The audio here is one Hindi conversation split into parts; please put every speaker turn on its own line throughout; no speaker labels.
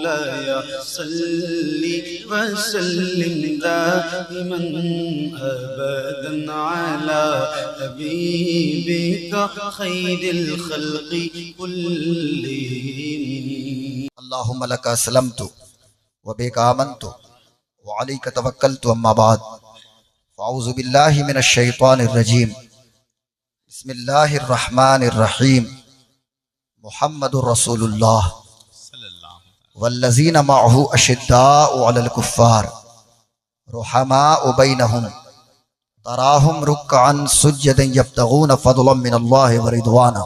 मौलाय सल्ली वसल्लिम दाइमन अबदन अला हबीबिका खैरिल खल्क़ि कुल्लिहिम।
अल्लाहुम्मा लका अस्लमतु व बिका आमन्तु व अलैका तवक्कलतु अम्मा बाद फ़अऊज़ु बिल्लाहि मिनश शैतानिर रजीम। बिस्मिल्लाहिर रहमानिर रहीम। मुहम्मदुर रसूलुल्लाह वल्लज़ीना मअहु अशिद्दाउ अलल कुफ़्फ़ार रुहमाउ बैनहुम तराहुम रुक्अन सुज्जदन यब्तगून फ़ज़लन मिनल्लाहि व रिदवाना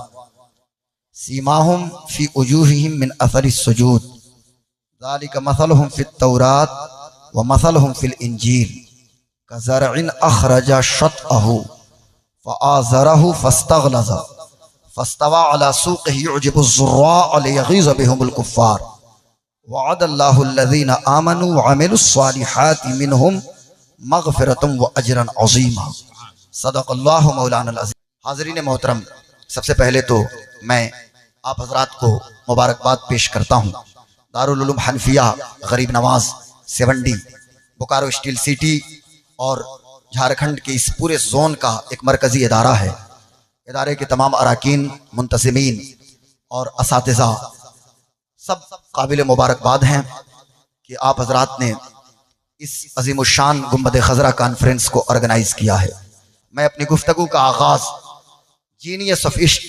सीमाहुम फ़ी वजूहिहिम मिन अथरिस सुजूद ज़ालिका मसलुहुम फ़ित तौरात व मसलुहुम फ़िल इंजील कज़रइन अख़रजा शतअहु फ़आज़रहु फ़स्तग़लज़ फ़स्तवा अला सूक़िही युजिबुज़्ज़ुर्राअ लियग़ीज़ बिहुमुल कुफ़्फ़ार वअदल्लाहु अल्लज़ीना आमनू व अमिलुस्सालिहाति मिनहुम मग़फ़िरतन व अजरन अज़ीमा। सदक़ल्लाहु मौलाना अज़ीम। हाज़रीन मोहतरम, सबसे पहले तो मैं आप हज़रात को मुबारकबाद पेश करता हूँ। दारुल उलूम हनफिया गरीब नवाज 70 बोकारो स्टील सिटी और झारखंड के इस पूरे जोन का एक मरकज़ी इदारा है। इदारे के तमाम अराकीन, मुंतसिमीन और असातिज़ा सब काबिल मुबारकबाद हैं कि आप हज़रात ने इस अज़ीमुश्शान गुंबद खज़रा कॉन्फ्रेंस को ऑर्गेनाइज़ किया है। मैं अपनी गुफ्तगू का आगाज़ genius of east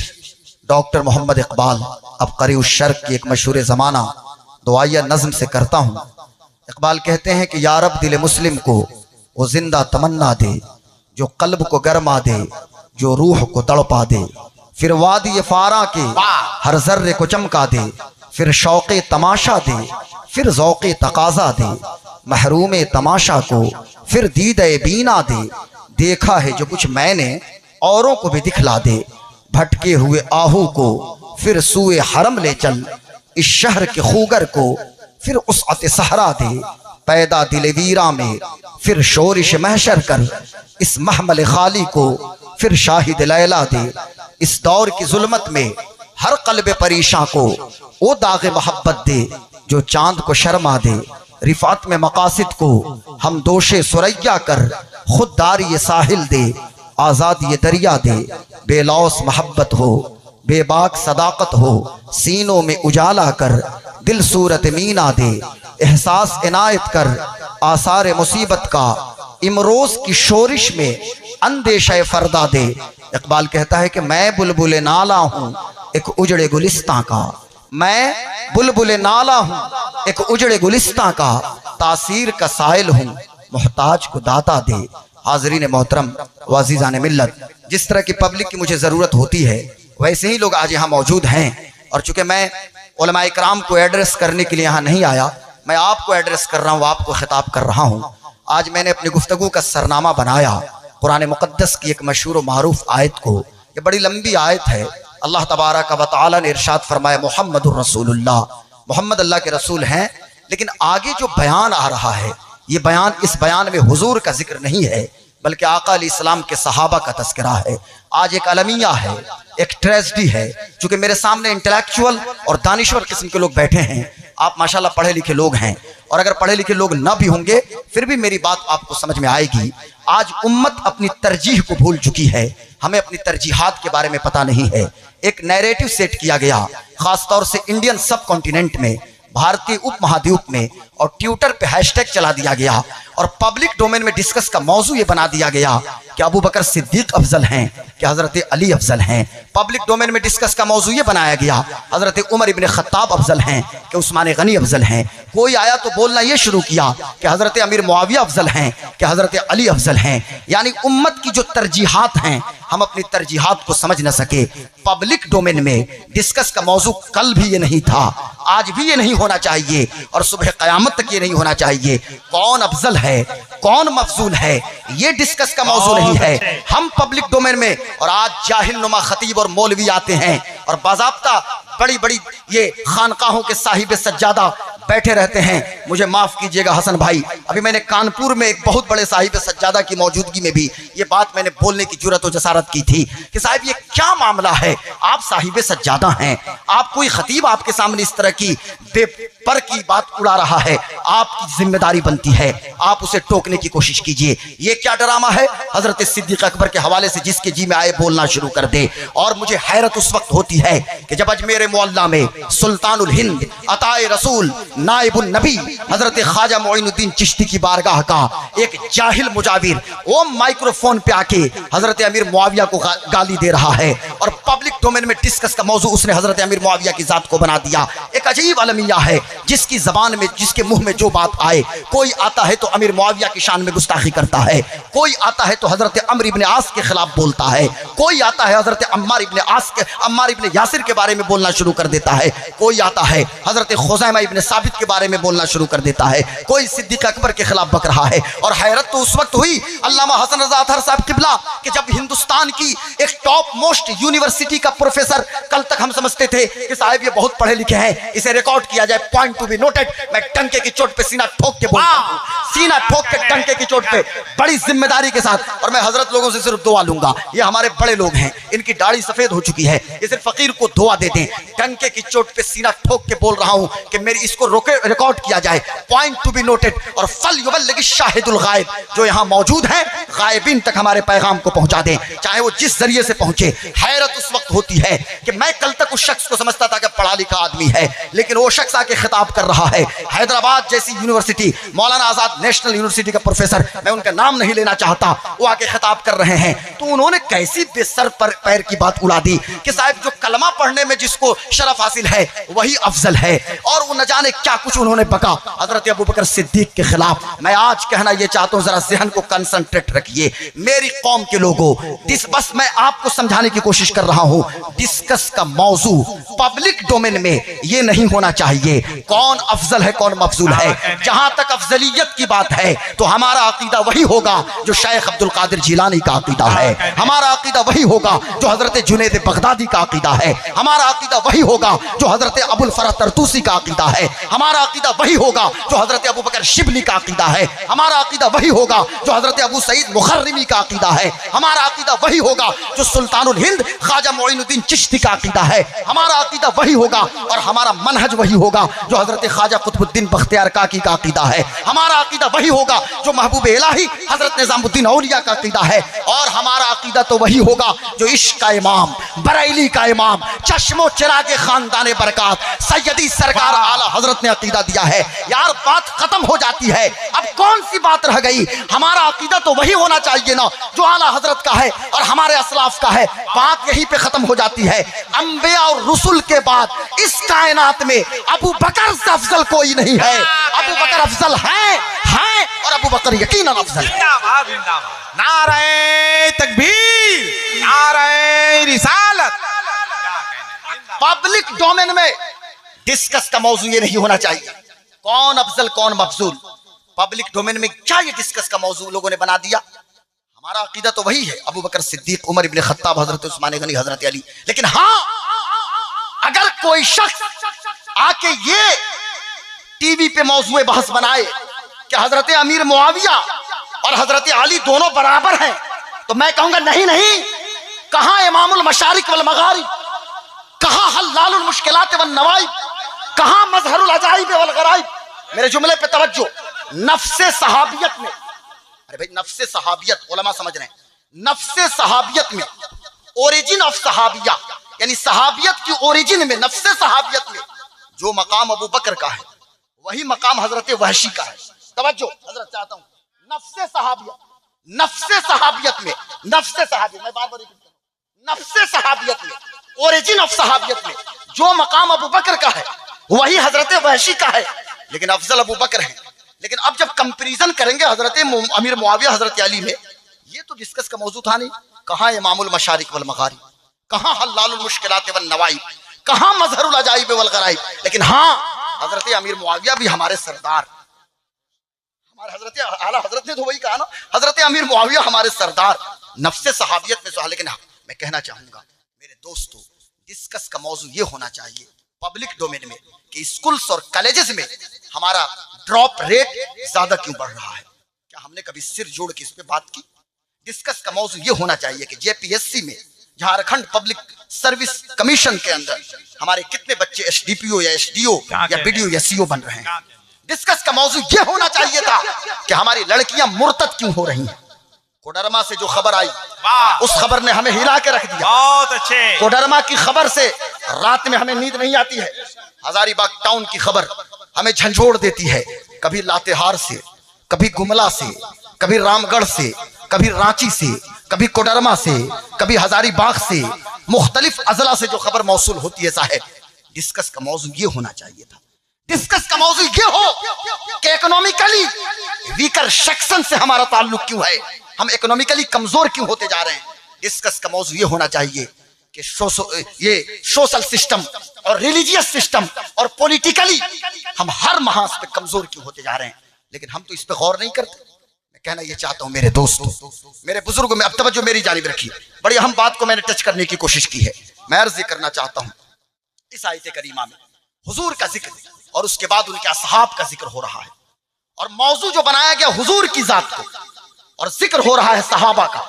doctor Muhammad Iqbal अबक़री उश शर्क़ की एक मशहूर ज़माना दुआया नज़्म से करता हूँ। इकबाल कहते हैं कि या रब दिल मुस्लिम को वो जिंदा तमन्ना दे, जो कल्ब को गरमा दे, जो रूह को तड़पा दे, फिर वादी फारा के हर जर्रे को चमका दे, फिर शौक़े तमाशा दे, फिर ज़ौक़े तकाज़ा दे, महरूमे तमाशा को फिर दीदे बीना दे, देखा है जो कुछ मैंने औरों को भी दिखला दे, भटके हुए आहू को फिर सूए हरम ले चल, इस शहर के खूगर को फिर उसअत सहरा दे, पैदा दिल वीरा में फिर शोरिश महशर कर, इस महमल खाली को फिर शाहिद लैला दे, इस दौर की जुल्मत में हर कल्ब परीशां को वो दागे मोहब्बत दे, जो चांद को शर्मा दे, रिफात में मकासिद को हम दोषे सुरैया कर, खुददारी ये साहिल दे, आज़ाद ये दरिया दे, बेलौस मोहब्बत हो, बेबाक सदाकत हो, सीनों में उजाला कर, दिल सूरत मीना दे, एहसास इनायत कर, आसार मुसीबत का इमरोज की शोरिश में अंदेशा फरदा दे। इकबाल कहता है कि मैं बुलबुले नाला हूँ एक उजड़े गुलिस्तां का, मैं बुलबुले नाला हूँ एक उजड़े गुलिस्तां का, तासीर का साइल हूँ मोहताज को दाता दे। हाज़रीन मोहतरम वाज़ीज़ान मिल्लत, जिस तरह की पब्लिक की मुझे ज़रूरत होती है वैसे ही लोग आज यहाँ मौजूद हैं। और चूँकि मैं उलमा इकराम को एड्रेस करने के लिए यहाँ नहीं आया, मैं आपको एड्रेस कर रहा हूँ, आपको खिताब कर रहा हूँ। आज मैंने अपनी गुफ्तगू का सरनामा बनाया कुरान मुक़द्दस की एक मशहूर मारूफ आयत को। ये बड़ी लंबी आयत है। अल्लाह तबारक व तआला ने इरशाद फरमाया मुहम्मदुर रसूलुल्लाह, मोहम्मद अल्लाह के रसूल हैं। लेकिन आगे जो बयान आ रहा है, ये बयान, इस बयान में हुजूर का जिक्र नहीं है बल्कि आका अलैहिस्सलाम के सहाबा का तज़किरा है। आज एक अलमिया है, एक ट्रेजेडी है। चूँकि मेरे सामने इंटेलेक्चुअल और दानिश्वर किस्म के लोग बैठे हैं, आप माशाल्लाह पढ़े लिखे लोग हैं, और अगर पढ़े लिखे लोग ना भी होंगे फिर भी मेरी बात आपको समझ में आएगी। आज उम्मत अपनी तरजीह को भूल चुकी है, हमें अपनी तरजीहात के बारे में पता नहीं है। एक नैरेटिव सेट किया गया खासतौर से इंडियन सब कॉन्टिनेंट में, भारतीय उपमहाद्वीप में, और ट्विटर पे हैशटैग चला दिया गया और पब्लिक डोमेन में डिस्कस का मौजू ये बना दिया गया कि अबू बकर सिद्दीक अफजल हैं कि हजरत अली अफजल हैं। पब्लिक डोमेन में डिस्कस का मौजू ये बनाया गया हजरत उमर इब्न खत्ताब अफजल हैं कि उस्मान गनी अफजल हैं। कोई आया तो बोलना ये शुरू किया कि हजरत अमीर मुआविया अफजल हैं कि हजरत अली अफजल हैं। यानी उम्मत की जो तरजीहात हैं, हम अपनी तरजीहात को समझ न सके। पब्लिक डोमेन में डिस्कस का मौजू कल भी ये नहीं था, आज भी ये नहीं होना चाहिए, और सुबह क़यामत तक ये नहीं होना चाहिए। कौन अफजल है, कौन मफजूल है, ये डिस्कस का मौजू नहीं है। हम पब्लिक डोमेन में, और आज जाहिल नुमा खतीब और मौलवी आते हैं और बाज़ाब्ता बड़ी बड़ी ये खानकाहों के साहिब सज्जादा बैठे रहते हैं। मुझे माफ कीजिएगा हसन भाई, अभी मैंने कानपुर में एक बहुत बड़े साहिब सज्जादा की मौजूदगी में भी ये बात मैंने बोलने की जुर्रत और जसारत की थी कि साहिब ये क्या मामला है, आप साहिब सज्जादा हैं, आप कोई खतीब आपके सामने इस तरह की बेपर की बात उड़ा रहा है, आपकी जिम्मेदारी बनती है आप उसे टोकने की कोशिश कीजिए। ये क्या ड्रामा है, हजरत सिद्दीक अकबर के हवाले से जिसके जी में आए बोलना शुरू कर दे। और मुझे हैरत उस वक्त होती है कि जब अजमेर मोहल्ला में सुल्तानुल हिंद अताए रसूल नाइबुन नबी हजरत ख्वाजा मोइनुद्दीन चिश्ती की बारगाह का एक जाहिल मुजाविर वो माइक्रोफोन पे आके हजरत अमीर मुआविया को गाली दे रहा है और पब्लिक डोमेन में डिस्कस का मौजू उसने हजरत अमीर मुआविया की जात को बना दिया। एक अजीब अलमिया है जिसकी जबान में जिसके मुंह में जो बात आए, कोई आता है तो अमीर मुआविया की शान में गुस्ताखी करता है, कोई आता है तो हजरत अम्र इब्ने आस के खिलाफ बोलता है, कोई आता है हजरत अम्मार इब्ने यासिर के बारे में बोलना शुरू कर देता है, कोई आता है हजरत खुज़ैमा इब्ने साबित के बारे में बोलना शुरू कर देता है, कोई सिद्दीक अकबर के खिलाफ बक रहा है। और हैरत तो उस वक्त हुई अल्लामा हसन रज़ा अतहर साहब किबला कि जब हिंदुस्तान की एक टॉप मोस्ट यूनिवर्सिटी का प्रोफेसर, कल तक हम समझते थे कि साहब ये बहुत पढ़े लिखे हैं, इसे रिकॉर्ड किया जाए, पॉइंट टू बी नोटेड, मैं टंके की चोट पे सीना ठोक के बोलता हूं, सीना ठोक के टंके की चोट पे बड़ी जिम्मेदारी के साथ। और मैं हजरत लोगों से सिर्फ दुआ लूंगा, ये हमारे बड़े लोग हैं, इनकी दाढ़ी सफेद हो चुकी है, ये सिर्फ फकीर को दुआ दे दें, टंके की चोट पे सीना ठोक के बोल रहा हूं कि मेरी इसको रिकॉर्ड किया जाए, पॉइंट टू बी नोटेड, और फल युबल्लिग शाहिदुल गायब, जो यहां मौजूद हैं गायबीन तक हमारे पैगाम को पहुंचा दें, चाहे वो जिस जरिए से पहुंचे। हैरत उस वक्त होती है कि मैं कल तक उस शख्स को समझता था कि पढ़ा लिखा आदमी है, लेकिन वो शख्स आके खिताब कर रहा है, हैदराबाद जैसी university, Maulana Azad national university का प्रोफेसर, मैं उनका नाम नहीं लेना चाहता, वो आके खिताब कर रहे हैं, तो उन्होंने कैसी बेसर पर पैर की बात उड़ा दी कि साहब जो कलमा पढ़ने में जिसको शरफ हासिल है वही अफजल है, और वो न जाने क्या कुछ उन्होंने बका हजरत अबू बकर सिद्दीक के खिलाफ। मैं आज कहना ये चाहता हूं, जरा जहन को कंसंट्रेट रखिए मेरी कौम के लोगों, बस मैं आपको समझाने की कोशिश कर रहा हूं, डिस्कस का मौजू पब्लिक डोमेन में ये नहीं होना चाहिए कौन अफजल है कौन मफजूल है। जहां तक अफजलियत की बात है तो हमारा अकीदा वही होगा जो शेख अब्दुल कादिर जिलानी का अकीदा है, हमारा अकीदा वही होगा जो हजरत जुनैद बगदादी का अकीदा है, हमारा अकीदा वही होगा जो हजरत अबुल फरह तरतूसी का अकीदा है, हमारा अकीदा वही होगा जो हजरत अबू बकर शिबली का अकीदा है, हमारा अकीदा वही होगा जो हजरत अबू सईद मुखर्रिमी का अकीदा है, हमारा अकीदा वही होगा जो सुल्तानुल हिंद ख्वाजा मोइनुद्दीन चिश्ती का अकीदा है, हमारा अकीदा वही होगा और हमारा मनहज वही होगा जो हजरत ख्वाजा कुतुबुद्दीन बख्तियार काकी का अकीदा है, हमारा अकीदा वही होगा जो महबूब इलाही हजरत निजामुद्दीन औलिया का अकीदा है, और हमारा अकीदा तो वही होगा जो इश्क का इमाम, बरेली का इमाम, चश्मो चिरागे खानदाने बरकत सैयदी सरकार आला हजरत ने अकीदा दिया है। यार बात खत्म हो जाती है, अब कौन सी बात रह गई? हमारा अकीदा तो वही होना चाहिए ना जो आला हजरत का है और हमारे असलाफ का है, बात यहीं पे खत्म हो जाती है। अंबिया और रसूल के बाद इस कायनात में अबू बकर से अफजल कोई नहीं है, अबू बकर अफजल है और अबू बकर यकीनन अफजल है।
नारे तकबीर, नारे रिसालत।
पब्लिक डोमेन में डिस्कस का मौजू ये नहीं होना चाहिए कौन अफजल कौन मफजूल। पब्लिक डोमेन में क्या ये डिस्कस का मौजू लोगों ने बना दिया? हमारा अकीदा तो वही है, अबू बकर सिद्दीक, उमर इब्ने खत्ताब, हजरत उस्मान गनी, हजरत अली। लेकिन हाँ, अगर कोई शख्स आके ये टीवी पे मौजूए बहस बनाए कि हजरत अमीर मुआविया और हजरत अली दोनों बराबर हैं, तो मैं कहूंगा नहीं नहीं, कहां इमामुल मशारिक वल मगारिब, कहां हल्लालुल मुश्किलात वन नवाइब, कहां मजहरुल अजाइब वल गराइब। मेरे जुमले पे तवज्जो। नफ्से सहाबियत में, अरे भाई नफ्से सहाबियत उलमा समझ रहे हैं, नफ्से सहाबियत में, ओरिजिन ऑफ सहाबिया, यानी सहाबियत की ओरिजिन में, नफ्से सहाबियत में जो मकाम अबू बकर का है वही मकाम हजरत वहशी का है। तवज्जो हजरत चाहता हूं, नफ्से सहाबियत, नफ्से सहाबियत में, नफ्से सहाबियत, मैं बार बार रिपीट कर रहा हूं, नफ्से सहाबियत में, ओरिजिन ऑफ सहाबियत में जो मकाम अबू बकर का है वही हजरत वहशी का है, लेकिन अफजल अबू बकर है। लेकिन अब जब कंपैरिजन करेंगे हजरत अमीर मुआविया हजरत अली में, ये तो डिस्कस का मौजू था नहीं। कहां इमामुल मशारिक वल मगारिब, कहां हल्लालुल मुश्किलात वन नवाइब, कहां मजहरुल अजाइब वल गराइब। लेकिन हाँ, हजरत अमीर मुआविया भी हमारे सरदार, हमारे हजरत आला हजरत ने तो वही कहा ना, हजरत अमीर मुआविया हमारे सरदार, नफ्से सहाबियत में। लेकिन हाँ, मैं कहना चाहूंगा मेरे दोस्तों, डिस्कस का मौजू ये होना चाहिए पब्लिक डोमेन में कि स्कूल्स और कॉलेजेस में हमारा ड्रॉप रेट ज्यादा क्यों बढ़ रहा है? क्या हमने कभी सिर जोड़ के इस पे बात की? डिस्कस का मौजू ये होना चाहिए कि जेपीएससी में, झारखंड पब्लिक सर्विस कमीशन के अंदर हमारे कितने बच्चे एसडीपीओ या एसडीओ या बीडीओ या सीओ बन रहे हैं। डिस्कस का मौजू ये होना चाहिए था कि हमारी लड़कियां मुर्तद क्यों हो रही हैं। कोडरमा से जो खबर आई, उस खबर ने हमें हिला के रख दिया।
बहुत अच्छे।
कोडरमा की खबर से रात में हमें नींद नहीं आती है। हजारीबाग टाउन की खबर हमें झंझोड़ देती है, कभी लातेहार से, कभी गुमला से, कभी रामगढ़ से, कभी रांची से, कभी कोडरमा से, कभी हजारीबाग से, मुख्तलिफ अजला से जो खबर मौसूल होती है। साहब, डिस्कस का मौजू ये होना चाहिए था। डिस्कस का मौजू ये हो कि इकोनॉमिकली वीकर सेक्शन से हमारा ताल्लुक क्यों है, हम इकोनॉमिकली कमजोर क्यों होते जा रहे हैं। डिस्कस का मौजू ये होना चाहिए कि ये सोशल सिस्टम और रिलीजियस सिस्टम और पॉलिटिकली हम हर महाज पे कमजोर क्यों होते जा रहे हैं। लेकिन हम तो इस पे गौर नहीं करते। मैं कहना ये चाहता हूं मेरे दोस्तों, मेरे बुजुर्गों में अब तवज्जो मेरी जानिब रखिए। बड़ी अहम बात को मैंने टच करने की कोशिश की है। मैं अर्ज करना चाहता हूं, इस आयत करीमा में हुजूर का जिक्र और उसके बाद उनके असहाब का जिक्र हो रहा है, और मौजू जो बनाया गया हुजूर की जात को, और जिक्र हो रहा है सहाबा का,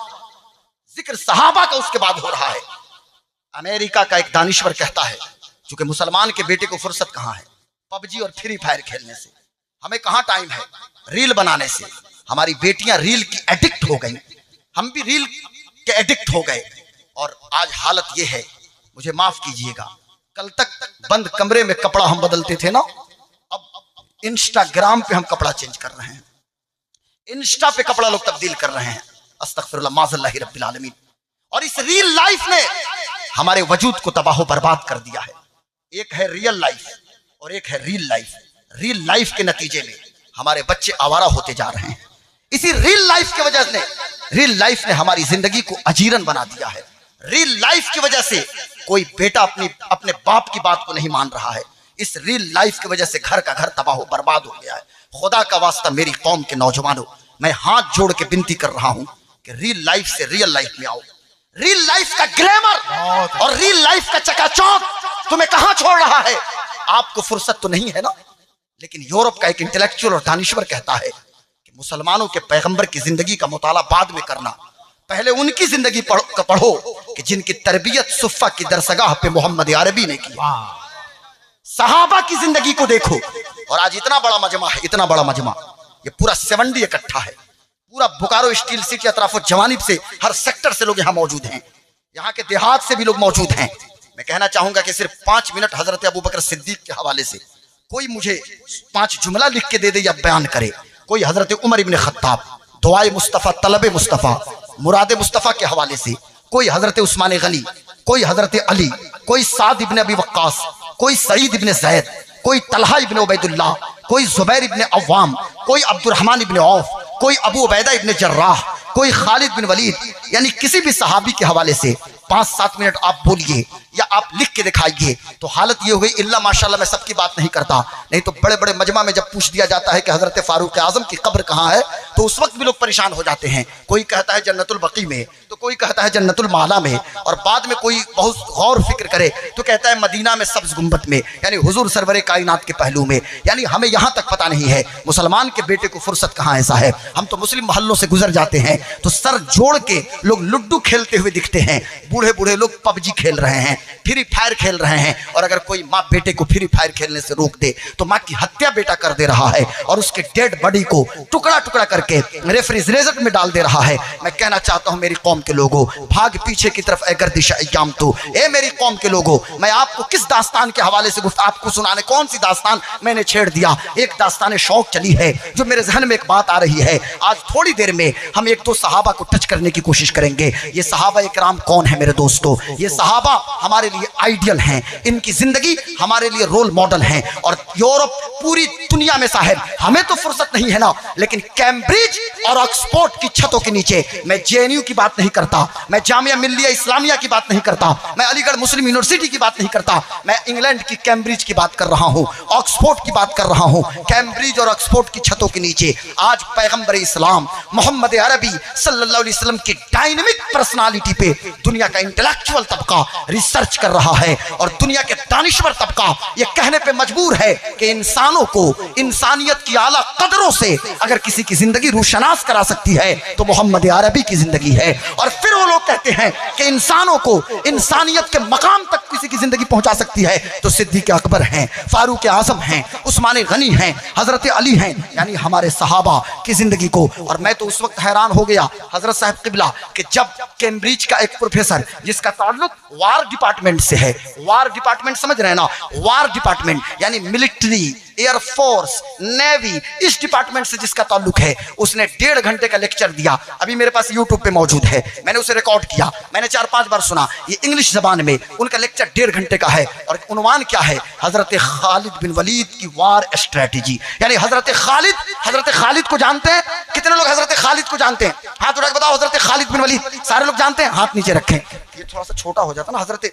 जिक्र सहाबा का उसके बाद हो रहा है। अमेरिका का एक दानिश्वर कहता है, चूंकि मुसलमान के बेटे को फुर्सत कहां है पबजी और फ्री फायर खेलने से, हमें कहां टाइम है रील बनाने से। हमारी बेटियां रील की एडिक्ट हो गई, हम भी रील के एडिक्ट हो गए, और आज हालत यह है, मुझे माफ कीजिएगा, कल तक बंद कमरे में कपड़ा हम बदलते थे ना, अब इंस्टाग्राम पे हम कपड़ा चेंज कर रहे हैं, इंस्टा पे कपड़ा लोग तब्दील कर रहे हैं। अस्तगफिरुल्लाह माज़ल्लाहि रब्बिल आलमीन। और इस रियल लाइफ ने हमारे वजूद को तबाह बर्बाद कर दिया है। एक है रियल लाइफ और एक है रील लाइफ। रियल लाइफ के नतीजे में हमारे बच्चे आवारा होते जा रहे हैं। इसी रियल लाइफ की वजह से, रियल लाइफ ने हमारी जिंदगी को अजीरन बना दिया है। रियल लाइफ की वजह से कोई बेटा अपने बाप की बात को नहीं मान रहा है। इस रियल लाइफ की वजह से घर का घर तबाह बर्बाद हो गया है। खुदा का वास्ता मेरी कौम के नौजवानों, मैं हाथ जोड़ के विनती कर रहा हूं कि रियल लाइफ से रियल लाइफ में आओ। रियल लाइफ का ग्लैमर और रियल लाइफ का चकाचौंध तुम्हें कहां छोड़ रहा है। आपको फुर्सत तो नहीं है ना। लेकिन यूरोप का एक इंटेलेक्चुअल और दानिश्वर कहता है कि मुसलमानों के पैगंबर की जिंदगी का मुताला बाद में करना, पहले उनकी जिंदगी पढ़ो कि जिनकी तरबियत सुफ़ा की दरसगाह पे मोहम्मद अरबी ने की। सहाबा की जिंदगी को देखो। और आज इतना बड़ा मजमा है, इतना बड़ा मजमा, ये पूरा 70 इकट्ठा है। पूरा बोकारो स्टील सिटी अतराफ जवानिब से, हर सेक्टर से लोग यहाँ मौजूद हैं। यहाँ के देहात से भी लोग मौजूद हैं। मैं कहना चाहूंगा कि सिर्फ 5 मिनट हजरत अबू बकर सिद्दीक के हवाले से कोई मुझे 5 जुमला लिख के दे दे या बयान करे। कोई हजरत उमर इब्ने खत्ताब, दुआए मुस्तफ़ा, तलबे मुस्तफ़ा, मुरादे मुस्तफ़ा के हवाले से, कोई हजरत उस्मान गनी, कोई हजरत अली, कोई साद इब्ने अबी वक्कास, कोई सईद इब्ने ज़ैद, कोई तलहा इब्ने उबैदुल्लाह, कोई जुबैर इब्ने अव्वाम, कोई अब्दुर्रहमान इब्ने औफ, कोई अबू उबैदा इब्ने जर्राह, कोई खालिद बिन वलीद, यानी किसी भी सहाबी के हवाले से 5-7 मिनट आप बोलिए या आप लिख के दिखाइए। तो हालत ये हो गई, इल्ला माशाल्लाह मैं सबकी बात नहीं करता, नहीं तो बड़े बड़े मजमा में जब पूछ दिया जाता है कि हजरत फारूक आजम की कब्र कहाँ है, तो उस वक्त भी लोग परेशान हो जाते हैं। कोई कहता है जन्नतुल बकी में, तो कोई कहता है जन्नतुल माला में, और बाद में कोई बहुत गौर फिक्र करे तो कहता है मदीना में सब्ज गुम्बद में, यानी हुजूर सरवरे कायनात के पहलू में। यानी हमें यहाँ तक पता नहीं है मुसलमान के बेटे को फुर्सत कहाँ है। साहब, हम तो मुस्लिम मोहल्लों से गुजर जाते हैं तो सर जोड़ के लोग लुड्डू खेलते हुए दिखते हैं, बूढ़े बूढ़े लोग पबजी खेल रहे हैं, फ्री फायर खेल रहे हैं। और अगर कोई माँ बेटे को फ्री फायर खेलने से रोक दे तो माँ की हत्या बेटा कर दे रहा है और उसके डेड बॉडी को टुकड़ा टुकड़ा करके रेफ्रिजरेटर में डाल दे रहा है। मैं कहना चाहता हूं मेरी कौम के लोगों, भाग पीछे की तरफ ए गर्दिश अय्याम तो, ए मेरी कौम के लोगों, मैं आपको किस दास्तान के हवाले से आपको सुनाने, कौन सी दास्तान मैंने छेड़ दिया। एक दास्तान शौक चली है जो मेरे जहन में एक बात आ रही है। आज थोड़ी देर में हम 1-2 सहाबा को टच करने की कोशिश करेंगे। ये सहाबा इकराम कौन है मेरे दोस्तों? ये सहाबा हमारे लिए आइडियल हैं, इनकी जिंदगी हमारे लिए रोल मॉडल हैं। और यूरोप पूरी दुनिया में साहब हमें तो फुर्सत नहीं है ना, लेकिन कैम्ब्रिज और ऑक्सफोर्ड की छतों के नीचे, मैं जेएनयू की बात नहीं करता, मैं जामिया मिल्लिया इस्लामिया की बात नहीं करता, मैं अलीगढ़ मुस्लिम यूनिवर्सिटी की बात नहीं करता, मैं इंग्लैंड की कैम्ब्रिज की बात कर रहा हूं, ऑक्सफोर्ड की बात कर रहा हूं। कैम्ब्रिज और ऑक्सफोर्ड की छतों के नीचे आज पैगंबर इस्लाम मोहम्मद अरबी सल्लल्लाहु अलैहि वसल्लम की डायनामिक पर्सनालिटी पे दुनिया का इंटेलेक्चुअल तबका, रिसर्च सर्च कर रहा है और दुनिया के दानिश्वर तबका ये कहने पे मजबूर है कि इंसानों को इंसानियत की आला कदरों से अगर किसी की जिंदगी रूशनास करा सकती है तो मोहम्मद अरबी की जिंदगी है। और फिर वो लोग कहते हैं कि इंसानों को इंसानियत के मकाम तक किसी की जिंदगी पहुंचा सकती है तो सिद्दीक अकबर हैं, फारूक आजम हैं, उस्मान गनी हैं, हजरत अली हैं, यानी हमारे सहाबा की जिंदगी को। और मैं तो उस वक्त हैरान हो गया हजरत साहब किबला कि जब कैम्ब्रिज का एक प्रोफेसर जिसका ताल्लुक वार डिपार्टमेंट से है, वार डिपार्टमेंट समझ रहे हैं ना, वार डिपार्टमेंट यानी मिलिट्री, एयरफोर्स, नेवी, इस डिपार्टमेंट से जिसका ताल्लुक है, उसने 1.5 घंटे का लेक्चर दिया। अभी मेरे पास यूट्यूब पे मौजूद है, मैंने उसे रिकॉर्ड किया, मैंने 4-5 बार सुना। ये इंग्लिश जबान में उनका लेक्चर 1.5 घंटे का है और उन्वान क्या है, हजरत खालिद बिन वलीद की वार स्ट्रेटेजी। यानी हजरत खालिद को जानते हैं? कितने लोग हजरत खालिद को जानते हैं? हाथ उठा के बताओ हजरत खालिद बिन वलीद। सारे लोग जानते हैं? हाथ नीचे रखें। ये थोड़ा सा छोटा हो जाता ना हजरत,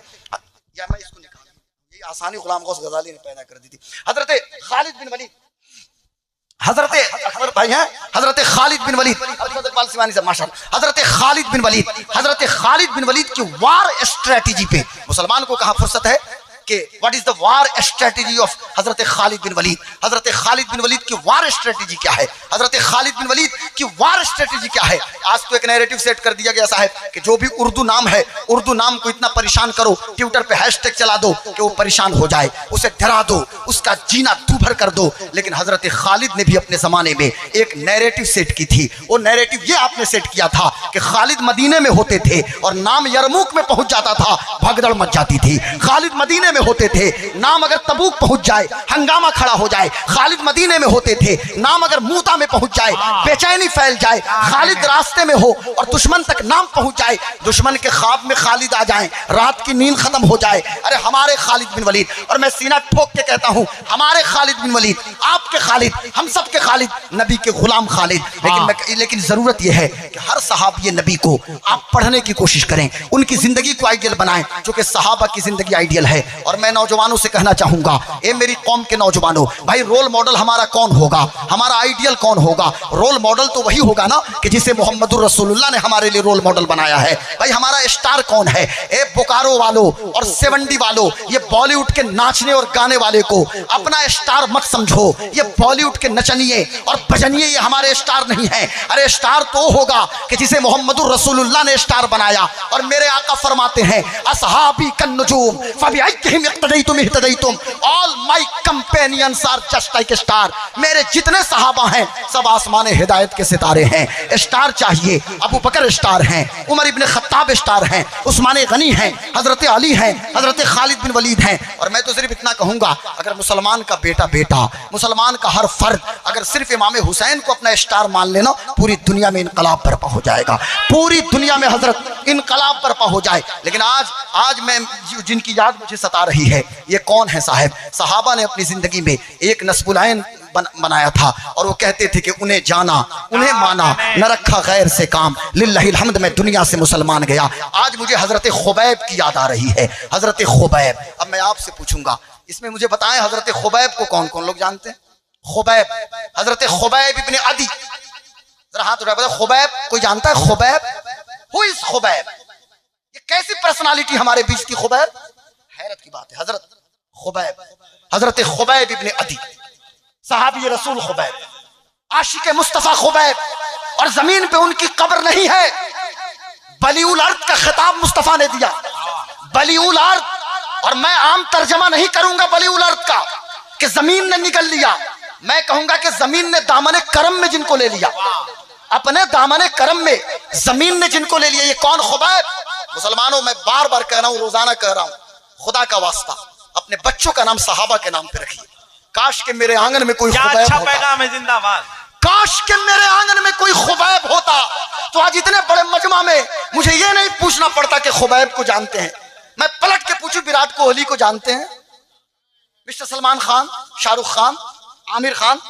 या मैं इसको निकाल, ये आसानी गुलाम गौस गजाली ने पैदा कर दी थी। हजरत खालिद बिन वलीद, हजरत भाई हैं हजरत खालिद बिन वलीद, हजरत खालिद बिन वलीद की वार स्ट्रेटेजी पे मुसलमान को कहां फुर्सत है कि what is the war strategy of हजरत खालिद बिन वलीद। हजरत खालिद बिन वलीद की वार स्ट्रेटेजी क्या है, हजरत खालिद बिन वलीद की वार स्ट्रेटेजी क्या है। आज तो एक नैरेटिव सेट कर दिया गया साहब कि जो भी उर्दू नाम है, उर्दू नाम को इतना परेशान करो, ट्विटर पे हैशटैग चला दो कि वो परेशान हो जाए, उसे डरा दो, उसका जीना दूभर कर दो। लेकिन हजरत खालिद ने भी अपने जमाने में एक नैरेटिव सेट की थी। वो नैरेटिव ये आपने सेट किया था कि खालिद मदीने में होते थे और नाम यरमुक में पहुंच जाता था, भगदड़ मच जाती थी। खालिद मदीने में होते थे, नाम अगर तबूक पहुंच जाए हंगामा खड़ा हो जाए। खालिद मदीने में होते थे, नाम अगर मूता में पहुंच जाए बेचैनी फैल जाए। खालिद रास्ते में हो और दुश्मन तक नाम पहुंच जाए, दुश्मन के ख्वाब में खालिद आ जाए, रात की नींद खत्म हो जाए। अरे हमारे खालिद बिन वलीद, और मैं सीना ठोक के कहता हूं हमारे खालिद बिन वलीद, आपके खालिद, हम सब के खालिद, नबी के गुलाम खालिद। लेकिन जरूरत यह है कि हर सहाबी नबी को आप पढ़ने की कोशिश करें, उनकी जिंदगी को आइडियल बनाएं, जो कि सहाबा की जिंदगी आइडियल है। और मैं नौजवानों से कहना चाहूंगा, ए मेरी कौम के नौजवानों, भाई रोल मॉडल हमारा कौन होगा, हमारा आइडियल कौन होगा? रोल मॉडल तो वही होगा ना कि जिसे मोहम्मदुर रसूलुल्लाह ने हमारे लिए रोल मॉडल बनाया है। भाई हमारा स्टार कौन है? ए बोकारो वालों और 70 वालों, ये बॉलीवुड के नाचने और गाने वाले को अपना स्टार मत समझो। ये बॉलीवुड के नचनिए और बजनिए ये हमारे स्टार नहीं है। अरे स्टार तो होगा कि जिसे मोहम्मदुर रसूलुल्लाह ने स्टार बनाया। और मेरे आका फरमाते हैं, असहाबी कन्नुजूम फबिअय्यिहिम इक्तदैतुम इह्तदैतुम, all my companions are just like star. मेरे जितने सहाबा हैं सब आसमान हिदायत के सितारे हैं। स्टार चाहिए, अबू बकर स्टार हैं, उमर इब्ने खत्ताब स्टार हैं, उस्मान गनी हैं, हजरत अली हैं, हजरत खालिद बिन वलीद हैं। और मैं तो सिर्फ इतना कहूंगा, अगर मुसलमान का बेटा, मुसलमान का हर फर्द अगर सिर्फ इमाम हुसैन को अपना स्टार मान लेना, पूरी दुनिया में इनकलाब बर्पा हो जाएगा, पूरी दुनिया में हजरत इनकलाब बर्पा हो जाए। लेकिन आज मैं जिनकी याद मुझे सता रही है, ये कौन है साहब? सहाबा ने अपनी जिंदगी में एक नस्बुलैन बनाया था और वो कहते थे कि उन्हें जाना, उन्हें माना, न रखा गैर से काम, लिल्लाहिल हम्द, मैं दुनिया से मुसलमान गया। आज मुझे हजरत खुबैब की याद आ रही है, हजरत खुबैब। अब मैं आपसे पूछूंगा, इसमें मुझे बताएं हजरत खुबैब को कौन कौन लोग जानते हैं? खुबैब, हजरत खुबैब इब्ने अदी, जरा हाथ उठा बता, खुबैब कोई जानता है? Khubaib, who is Khubaib? ये कैसी पर्सनालिटी हमारे बीच की खुबैब? हैरत की बात है। हजरत खुबैब, हजरत खुबैब इब्ने अदी, सहाबी रसूल खुबैब, आशिक मुस्तफा खुबैब, और जमीन पे उनकी कब्र नहीं है। बलीउल अर्द का खिताब मुस्तफा ने दिया, बलीउल अर्द। और मैं आम तर्जमा नहीं करूंगा बलीउल अर्द का कि जमीन ने निकल लिया, मैं कहूंगा कि जमीन ने दामने करम में जिनको ले लिया, अपने दामने करम में जमीन ने जिनको ले लिया। ये कौन? खुबैब। मुसलमानों, मैं बार बार कह रहा हूं, रोजाना कह रहा हूं, खुदा का वास्ता अपने बच्चों का नाम सहाबा के नाम पे रखिए। काश के मेरे आंगन में कोई खुबैब
अच्छा
होता,
पैगाम है, जिंदाबाद।
काश के मेरे आंगन में कोई खुबैब होता तो आज इतने बड़े मजमा में मुझे ये नहीं पूछना पड़ता कि खुबैब को जानते हैं। मैं पलट के पूछूं, विराट कोहली को जानते हैं? मिस्टर सलमान खान, शाहरुख खान, आमिर खान,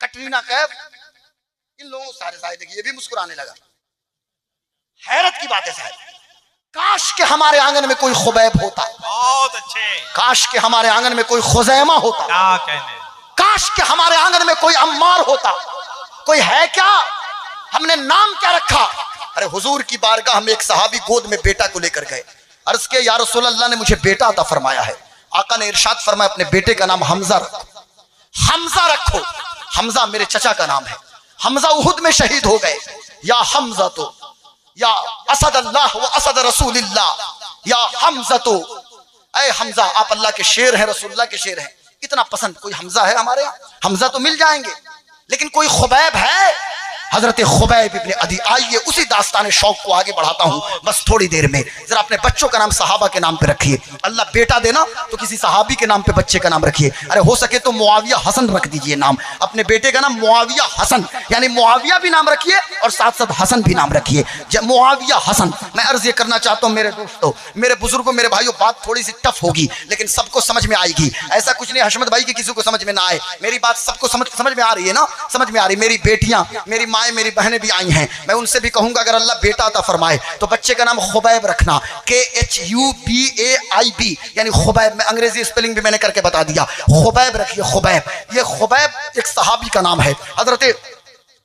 कटरीना कैफ, इन लोगों सारे शायद ये भी मुस्कुराने लगा। हैरत की बात है साहब, काश के हमारे आंगन में कोई खुबैब होता,
बहुत अच्छे।
काश के हमारे आंगन में कोई खुजैमा होता,
क्या कहने,
काश के हमारे आंगन में कोई अम्मार होता। कोई है क्या? हमने नाम क्या रखा? अरे हुजूर की बारगाह में एक सहाबी गोद में बेटा को लेकर गए, अर्ज के या रसूल अल्लाह ने मुझे बेटा अता फरमाया है। आका ने इरशाद फरमाया अपने बेटे का नाम हमजा रखो, हमजा रखो। हमजा मेरे चचा का नाम है। हमजा उहुद में शहीद हो गए। या हमजा तो या असद अल्लाह व असद रसूलिल्लाह, या हमजा तो ऐ हमजा आप अल्लाह के शेर हैं, रसूलुल्लाह के शेर हैं। इतना पसंद कोई हमजा है हमारे यहाँ? हमजा तो मिल जाएंगे, लेकिन कोई खुबैब है? हजरत खुबैब इब्ने अदी। आइए उसी दास्तान शौक को आगे बढ़ाता हूँ बस थोड़ी देर में। जरा अपने बच्चों का नाम सहाबा के नाम पे रखिए। अल्लाह बेटा देना तो किसी सहाबी के नाम पे बच्चे का नाम रखिए। अरे हो सके तो मुआविया हसन रख दीजिए नाम, अपने बेटे का नाम मुआविया हसन, यानी मुआविया भी नाम रखिए और साथ साथ हसन भी नाम रखिए, मुआविया हसन। मैं अर्ज ये करना चाहता हूँ मेरे दोस्तों, मेरे बुजुर्गों, मेरे भाइयों, बात थोड़ी सी टफ होगी लेकिन सबको समझ में आएगी। ऐसा कुछ नहीं हशमत भाई की किसी को समझ में ना आए, मेरी बात सबको समझ में आ रही है ना? समझ में आ रही। मेरी बेटियां, मेरी माएँ, मेरी बहनें भी आई हैं, मैं उनसे भी कहूंगा अगर अल्लाह बेटा अता फरमाए तो बच्चे का नाम खुबैब रखना, KHUBAIB, यानी खुबैब। मैं अंग्रेजी स्पेलिंग भी मैंने करके बता दिया, खुबैब रखिए, खुबैब। ये खुबैब एक सहाबी का नाम है, हजरत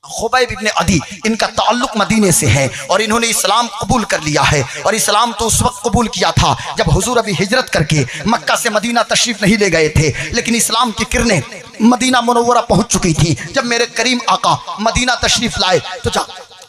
खुबैब इब्ने अदी। इनका ताल्लुक मदीने से है और इन्होंने इस्लाम कबूल कर लिया है। और इस्लाम तो उस वक्त कबूल किया था जब हुजूर अभी हिजरत करके मक्का से मदीना तशरीफ नहीं ले गए थे, लेकिन इस्लाम की किरणें मदीना मुनव्वरा पहुंच चुकी थी। जब मेरे करीम आका मदीना तशरीफ लाए तो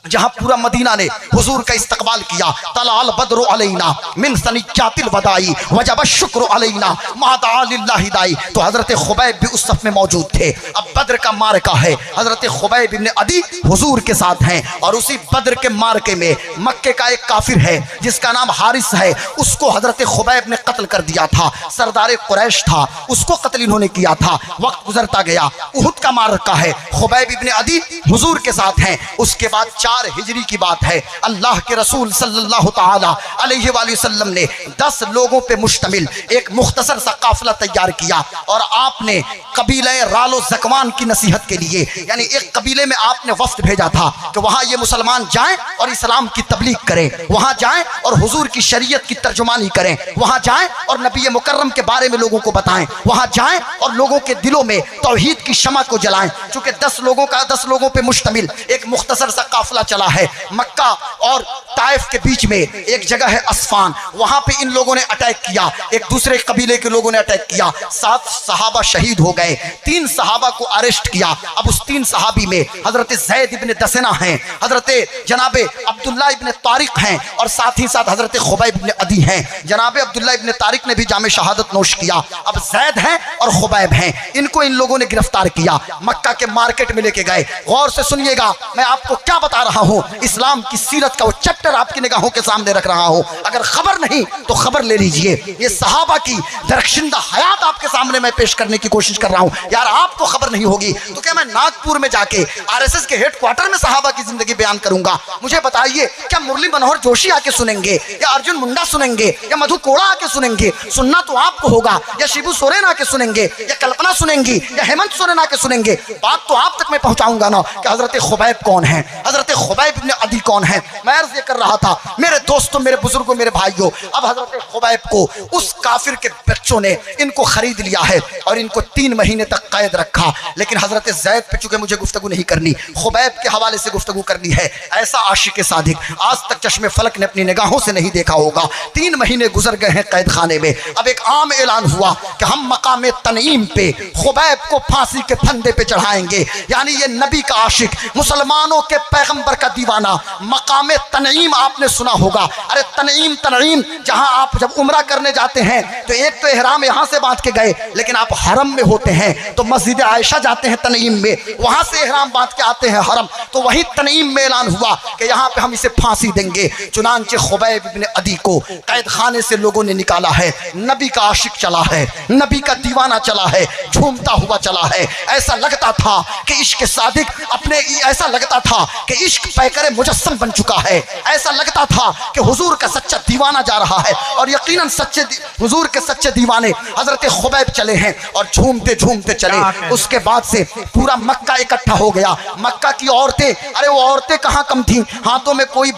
जहां पूरा मदीना ने हुजूर का इस्तकबाल किया, तलाल बद्रु अलैना मिन सनियातिल वदाई वजब शुक्र अलैना मादा लिल्लाहि दाई। तो हजरत खुबैब भी उस सफ में मौजूद थे। अब बद्र का मारका है, हजरत खुबैब इब्ने अदी हुजूर के साथ हैं और उसी बद्र के मारके में मक्के का एक काफिर है जिसका नाम हारिस है, उसको हजरत खुबैब ने कत्ल कर दिया था। सरदार कुरैश था, उसको कत्ल इन्होंने किया था। वक्त गुजरता गया, उहुद का मारका है, खुबैब इब्ने अदी हुजूर के साथ हैं। उसके बाद 4 हिजरी की बात है, अल्लाह के रसूल सल्लल्लाहु ताला अलैहि वसल्लम ने 10 लोगों पे मुश्तमिल एक मुख्तसर सा काफिला तैयार किया और आपने कबीले रालो ज़कवान की नसीहत के लिए, यानी एक कबीले में आपने वफ्द भेजा था कि वहां ये मुसलमान जाएं और इस्लाम की तबलीग करें, वहां जाएं और हुजूर की शरीयत की तर्जुमानी करें, वहां जाएं और नबी मुकर्रम के बारे में लोगों को बताएं, वहां जाएं और लोगों के दिलों में तौहीद की शमा को जलाएं। चूंकि 10 लोगों पे मुश्तमिल एक मुख्तसर सा काफिला चला है। मक्का और ताइफ के बीच में एक जगह है अस्फान, वहां पे इन लोगों ने अटैक किया, एक दूसरे कबीले के लोगों ने अटैक किया, 7 सहाबा शहीद हो गए, 3 सहाबा को अरेस्ट किया। अब उस 3 सहाबी में हजरत ज़ैद इब्ने दसना हैं, हजरत जनाबे अब्दुल्ला इब्ने तारिक हैं और साथ ही साथ हजरत खुबैब इब्ने अदी हैं। जनाबे अब्दुल्ला इब्ने तारिक ने भी जामे शहादत नोश किया। अब ज़ैद हैं और खुबैब हैं, इनको इन लोगों ने गिरफ्तार किया, मक्का के मार्केट में लेके गए। गौर से सुनिएगा, मैं आपको क्या बता रहा हूं, इस्लाम की सीरत का वो चैप्टर आपकी निगाहों के सामने रख रहा हूं। अगर खबर नहीं तो खबर ले लीजिए। ये सहाबा की दरख्शिंदा हयात आपके सामने मैं पेश करने की कोशिश कर रहा हूं। यार आपको खबर नहीं होगी तो क्या मैं नागपुर में जाके RSS के हेडक्वार्टर में सहाबा की जिंदगी बयान करूंगा? मुझे बताइए, क्या मुरली मनोहर जोशी आके सुनेंगे या अर्जुन मुंडा सुनेंगे या मधु कोड़ा आके सुनेंगे? सुनना तो आपको होगा। या शिबू सोरेन आके सुनेंगे या कल्पना सुनेंगी या हेमंत सोरेन आके सुनेंगे? बात तो आप तक मैं पहुंचाऊंगा ना कि हजरत खुबैब कौन है, हजरत खुबैब इब्ने अदी कौन है। मैं अर्ज ये कर रहा था मेरे दोस्तों, मेरे बुजुर्गों, मेरे भाइयों, अब हजरत खुबैब को उस काफिर के बच्चों ने इनको खरीद लिया है और इनको 3 महीने तक कैद रखा। लेकिन हजरत ज़ैद पे चूंकि मुझे गुफ्तगू नहीं करनी, खुबैब के हवाले से गुफ्तगू करनी है। ऐसा आशिक सादिक आज तक चश्मे फलक ने अपनी निगाहों से नहीं देखा होगा। 3 महीने गुजर गए हैं कैद खाने में। अब एक आम ऐलान हुआ कि हम मकाम तनईम पे खुबैब को फांसी के फंदे पे चढ़ाएंगे। यानी ये नबी का आशिक, मुसलमानों के पैगंबर का दीवाना। मकाम तनईम आपने सुना होगा। अरे तनईम जहां आप जब उम्रा करने जाते हैं तो एक तो एहराम यहां से बांध के गए, लेकिन आप हरम में होते हैं तो मस्जिद आयशा जाते हैं तनईम में, वहां से एहराम बांध के आते हैं हरम। तो वही तनईम में ऐलान हुआ कि यहाँ पे हम इसे फांसी देंगे। चुनांचे खुबैब इब्ने अदी को कैद खाने से लोगों ने निकाला है। नबी का आशिक चला है, नबी का दीवाना चला है, झूमता हुआ चला है। ऐसा लगता था कि इश्क सादिक अपने, ऐसा लगता था कि इश्क पैकर मुजस्सम बन चुका है। ऐसा लगता था कि हुजूर का सच्चा दीवाना जा रहा है। और यकीनन सच्चे हुजूर के सच्चे दीवाने हजरत खुबैब चले हैं और झूमते झूमते चले। उसके बाद से पूरा मक्का इकट्ठा हो गया। मक्का की औरतें, अरे वो औरतें कहाँ कम थी, हाथों में कोई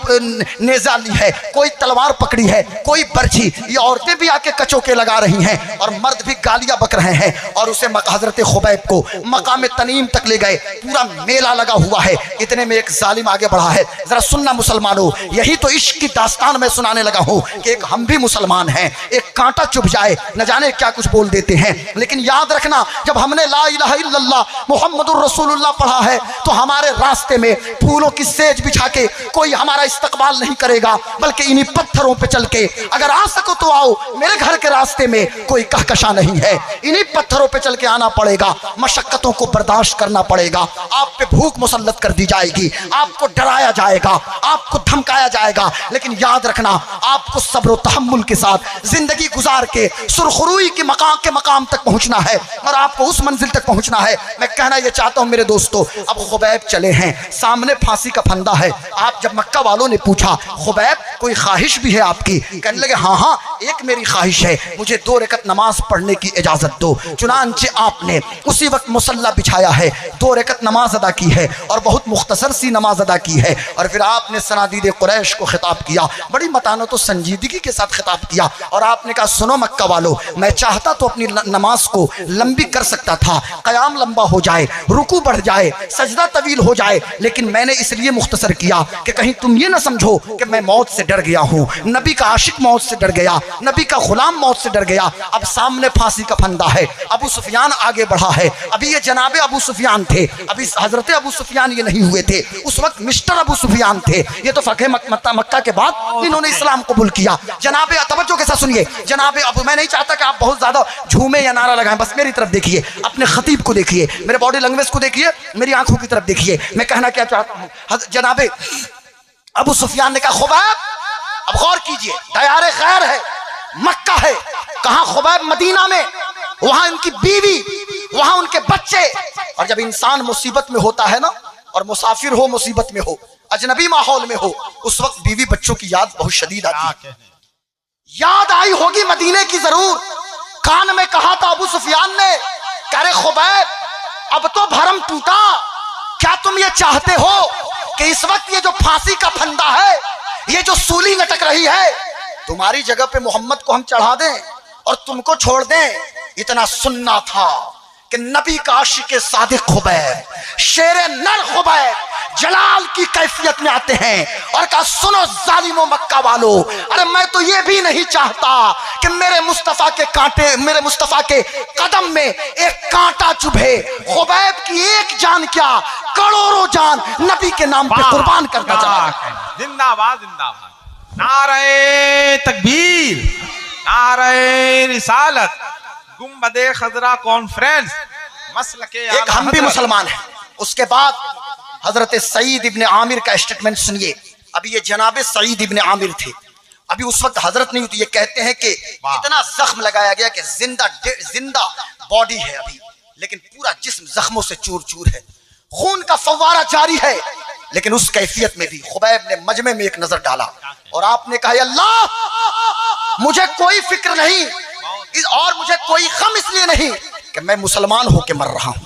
नेजा ली है, कोई तलवार पकड़ी है, कोई बर्छी। ये औरतें भी आके कचोके लगा रही हैं और मर्द भी गालियां बक रहे हैं। और उसे हजरत खुबैब को मकाम तनीम तक ले ले गए, पूरा मेला लगा हुआ है। इतने में एक जालिम आगे बढ़ा है। जरा सुनना मुसलमानों, यही तो इश्क की दास्तान मैं सुनाने लगा हूँ कि एक हम भी मुसलमान हैं, एक कांटा चुभ जाए न जाने क्या कुछ बोल देते हैं। लेकिन याद रखना, जब हमने ला इलाहा इल्लल्लाह मुहम्मदुर रसूलुल्लाह पढ़ा है तो हमारे रास्ते में फूलों की सेज बिछा के कोई हमारा इस्तकबाल नहीं करेगा, बल्कि इन्हीं पत्थरों पे चल के अगर आ सको तो आओ, मेरे घर के रास्ते में कोई कहकशा नहीं है, इन्हीं पत्थरों पे चल के आना पड़ेगा, मशक्कतों को बर्दाश्त करना पड़ेगा। आप पे भूख मुसल्लत कर दी जाएगी, आपको डराया जाएगा, आपको धमकाया जाएगा, लेकिन याद रखना आपको सब्र और तहम्मुल के साथ जिंदगी गुजार के सुरखरुई के मकाम तक पहुंचना है और आपको उस मंजिल तक पहुंचना है। मैं कहना यह चाहता हूं मेरे दोस्तों, अब खुबैब चले हैं, सामने फांसी का फंदा है। आप जब मक्का वालों ने पूछा खुबैब कोई ख्वाहिश भी है आपकी, कहने लगे हाँ हाँ एक मेरी ख्वाहिश है, मुझे 2 रकत नमाज पढ़ने की इजाजत दो। चुनांचे आपने उसी वक्त मुसल्ला बिछाया है, 2 रकत नमाज अदा की है और बहुत मुख्तसर सी नमाज अदा की है। और फिर आपने सनादीद कुरैश को खिताब किया, बड़ी मतानत और संजीदगी के साथ खिताब किया और आपने कहा सुनो मक्का वालों, मैं चाहता तो अपनी नमाज को लंबी कर सकता था, क़याम लंबा हो जाए, रुकू बढ़ जाए, सजदा तवील हो जाए, लेकिन मैंने इसलिए मुख्तसर किया कि कहीं तुम ये ना समझो कि मैं मौत से डर गया हूँ, नबी का आशिक मौत से डर गया, नबी का गुलाम मौत से डर गया। अब सामने फांसी का फंदा है, अबू सुफियान आगे बढ़ा है। अभी ये जनाबे अबू सुफियान थे, अभी हजरत अबू सुफियान ये नहीं हुए थे, उस वक्त मिस्टर अबू सुफियान थे। ये तो फतह मक्का के बाद इन्होंने इस्लाम कबूल किया। जनाबे तवज्जो के साथ सुनिए, जनाबे अबू, मैं नहीं चाहता कि आप बहुत ज्यादा झूमे या नारा लगाएं, बस मेरी तरफ देखिए, अपने खतीब को देखिए, मेरे बॉडी लैंग्वेज को देखिए, मेरी आंखों की तरफ देखिए। मैं कहना क्या चाहता हूं, जनाबे अबू सुफियान ने कहा खुबैब, अब गौर कीजिए, दयारे खैर है, मक्का है, कहां खुबैब मदीना में, वहां उनकी बीवी, वहां उनके बच्चे। और जब इंसान मुसीबत में होता है ना, और मुसाफिर हो, मुसीबत में हो, अजनबी माहौल में हो, उस वक्त बीवी बच्चों की याद बहुत शदीद आती है। याद आई होगी मदीने की जरूर। कान में कहा था अबू सुफियान ने, कह रहे खुबैब अब तो भरम टूटा, क्या तुम ये चाहते हो कि इस वक्त ये जो फांसी का फंदा है, ये जो सूली लटक रही है, तुम्हारी जगह पे मोहम्मद को हम चढ़ा दें और तुमको छोड़ दें? इतना सुनना था कि नबी का आशिक सादिक खुबैब, शेरे नर खुबैब जलाल की कैफियत में आते हैं और कहा सुनो जालिमो मक्का वालों, अरे मैं तो ये भी नहीं चाहता कि मेरे मुस्तफा के कांटे, मेरे मुस्तफा के कदम में एक कांटा चुभे। खुबैब की एक जान क्या, करोड़ों जान नबी के नाम पे कुर्बान करना चाहता।
जिंदाबाद जिंदाबाद, नारे तकबीर, नारे रिसालत, गुंबदे खजरा कॉन्फ्रेंस, मसलके
एक हम भी मुसलमान हैं। उसके बाद हजरत सईद इब्ने आमिर का स्टेटमेंट सुनिए। अभी ये जनाबे सईद इब्ने आमिर थे, अभी उस वक्त हजरत नहीं हुई। ये कहते हैं कि इतना जख्म लगाया गया कि जिंदा बॉडी है अभी, लेकिन पूरा जिस्म जख्मों से चूर चूर है, खून का फव्वारा जारी है। लेकिन उस कैफियत में भी खुबैब ने मजमे में एक नजर डाला और आपने कहा अल्लाह मुझे कोई फिक्र नहीं और मुझे कोई गम इसलिए नहीं कि मैं मुसलमान होकर मर रहा हूं,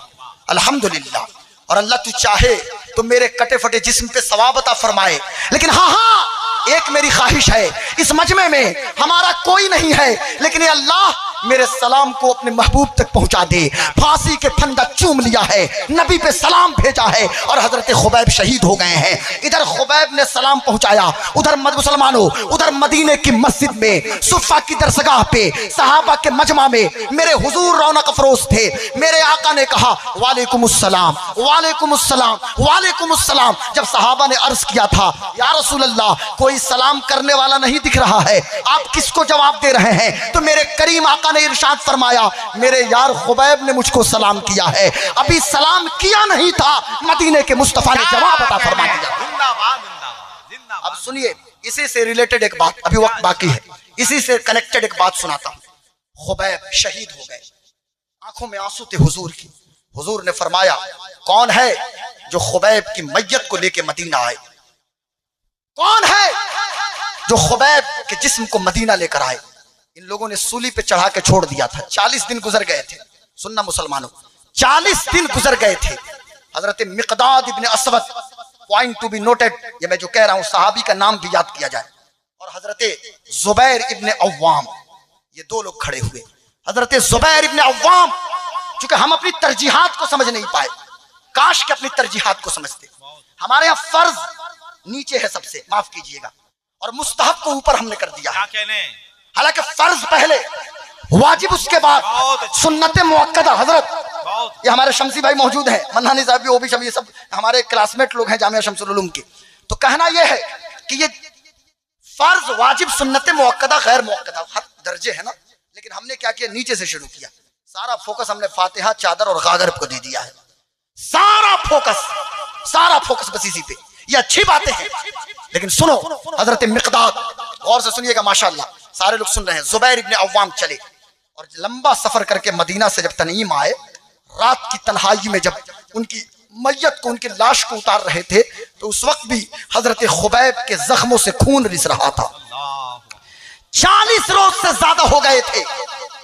अल्हम्दुलिल्लाह। और अल्लाह तू चाहे तो मेरे कटे फटे जिस्म पे सवाब अता फरमाए, लेकिन हाँ एक मेरी ख्वाहिश है, इस मजमे में हमारा कोई नहीं है, लेकिन अल्लाह मेरे सलाम को अपने महबूब तक पहुंचा दे। फांसी के फंदा चूम लिया है, नबी पे सलाम भेजा है और हजरत खुबैब शहीद हो गए हैं। इधर खुबैब ने सलाम पहुंचाया, उधर मुसलमानों, उधर मदीने की मस्जिद में, सुफ़ा की दरसगाह पे, सहाबा के मजमा में मेरे हुजूर रौनक अफरोज थे। मेरे आका ने कहा वालेकुम अस्सलाम, वालेकुम अस्सलाम, वालेकुम अस्सलाम। जब सहाबा ने अर्ज किया था या रसूल अल्लाह कोई सलाम करने वाला नहीं दिख रहा है, आप किसको जवाब दे रहे हैं? तो मेरे करीम आका ने इरशाद फरमाया मेरे यार खुबैब ने मुझको सलाम किया है। अभी सलाम किया नहीं था, मदीने के मुस्तफा ने जवाब अता फरमा दिया।
जिंदाबाद जिंदाबाद जिंदाबाद।
अब सुनिए, इसी से रिलेटेड एक बात, अभी वक्त बाकी है, इसी से कनेक्टेड एक बात सुनाता हूं। खुबैब शहीद हो गए, आंखों में आंसू थे हुजूर की। हुजूर ने फरमाया कौन है जो खुबैब की मैयत को लेके मदीना आए? कौन है जो खुबैब के जिस्म को मदीना लेकर आए? इन लोगों ने सूली पे चढ़ा के छोड़ दिया था। 40 दिन गुजर गए थे। सुनना मुसलमानों, 40 दिन गुजर गए थे। हजरत मिकदाद इब्ने Aswad, point to be noted, ये मैं जो कह रहा हूं सहाबी का नाम भी याद किया जाए, और हजरत जुबैर इब्ने अव्वाम, ये 2 लोग खड़े हुए। हजरत जुबैर इब्ने अव्वाम, चूंकि हम अपनी तरजीहात को समझ नहीं पाए, काश के अपनी तरजीहात को समझते। हमारे यहाँ फर्ज नीचे है सबसे, माफ कीजिएगा, और मुस्तहब को ऊपर हमने कर दिया है। हालांकि फर्ज पहले, वाजिब उसके बाद, सुन्नत मुअक्कदा। हजरत ये हमारे शमसी भाई मौजूद हैं, मन्नानी साहब भी, वो भी शम, ये सब हमारे क्लासमेट लोग हैं जामिया शम्सुल उलूम के। तो कहना यह है कि ये फर्ज, वाजिब, सुन्नत मुअक्कदा, गैर मुअक्कदा हर दर्जे है ना, लेकिन हमने क्या किया, नीचे से शुरू किया। सारा फोकस हमने फातिहा, चादर और गागर को दे दिया है। सारा फोकस बस इसी पे। ये अच्छी बातें हैं, लेकिन सुनो हजरत मिक़दाद, गौर से सुनिएगा, माशाअल्लाह सारे लोग सुन रहे हैं। जुबैर इब्ने अव्वाम चले और लंबा सफर करके मदीना से जब तनीम आए, रात की तन्हाई में जब उनकी मैयत को, उनकी लाश को उतार रहे थे, तो उस वक्त भी हजरत खुबैब के जख्मों से खून रिस रहा था। 40 रोज से ज्यादा हो गए थे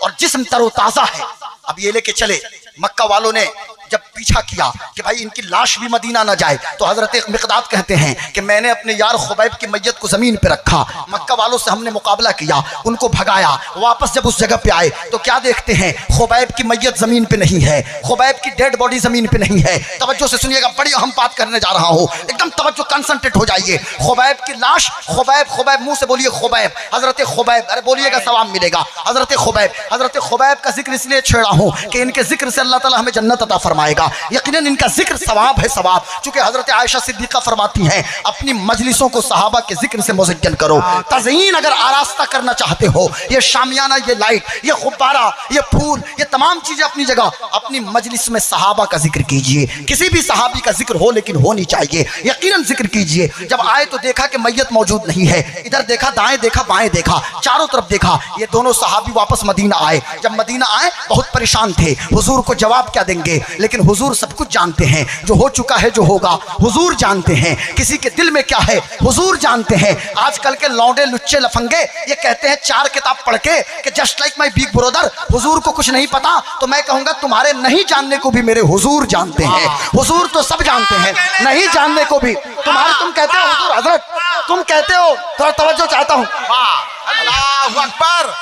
और जिस्म तरोताजा है। अब ये लेके चले, मक्का वालों ने जब पीछा किया कि भाई इनकी लाश भी मदीना ना जाए, तो हजरत मिक़दाद कहते हैं कि मैंने अपने यार खुबैब की मैयत को जमीन पे रखा, मक्का वालों से हमने मुकाबला किया, उनको भगाया। वापस जब उस जगह पे आए तो क्या देखते हैं, खुबैब की मैयत जमीन पे नहीं है, खुबैब की डेड बॉडी जमीन पे नहीं है। तवज्जो से सुनिएगा, बड़ी अहम बात करने जा रहा हूँ, एकदम तवज्जो, कंसंट्रेट हो जाइए। खुबैब की लाश, खुबैब मुंह से बोलिए खुबैब, हजरत खुबैब, अरे बोलिएगा सवाब मिलेगा। हजरत खुबैब का जिक्र इसलिए छेड़ा हूँ कि इनके जिक्र से अल्लाह ताला हमें जन्नत अता फरमाएगा। यकीनन इनका जिक्र सवाब है, सवाब। चूंकि हजरत आयशा सिद्दीका फरमाती हैं, अपनी मजलिसों को सहाबा के जिक्र से मुज़य्यन करो। तज़यीन अगर आरास्ता करना चाहते हो, ये शामियाना, ये लाइट, ये गुब्बारा, ये फूल, ये तमाम चीजें अपनी जगह, अपनी मजलिस में सहाबा का जिक्र कीजिए। किसी भी सहाबी का जिक्र हो, लेकिन होनी चाहिए, यकीनन जिक्र कीजिए। जब आए तो देखा कि मैयत मौजूद नहीं है, इधर देखा, दाएं देखा, बाएं देखा, चारों तरफ देखा। ये दोनों सहाबी वापस मदीना आए। जब मदीना आए बहुत परेशान थे, हुजूर को जवाब क्या देंगे, लेकिन हुजूर सब कुछ जानते हैं, जो हो चुका है, जो होगा, हुजूर जानते हैं। किसी के दिल में क्या है, हुजूर जानते हैं। आजकल के लौंडे, लुच्चे, लफंगे ये कहते हैं 4 किताब पढ़ के कि just like my big brother, हुजूर को कुछ नहीं पता। तो मैं कहूंगा तुम्हारे नहीं जानने को भी मेरे हुजूर जानते हैं। हुजूर तो सब जानते हैं, नहीं जानने को भी तुम्हारे, तुम कहते हो हुजूर, हजरत तुम कहते हो, थोड़ा तवज्जो चाहता हूँ।
अल्लाहू अकबर,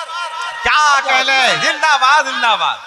क्या कहले, जिंदाबाद जिंदाबाद,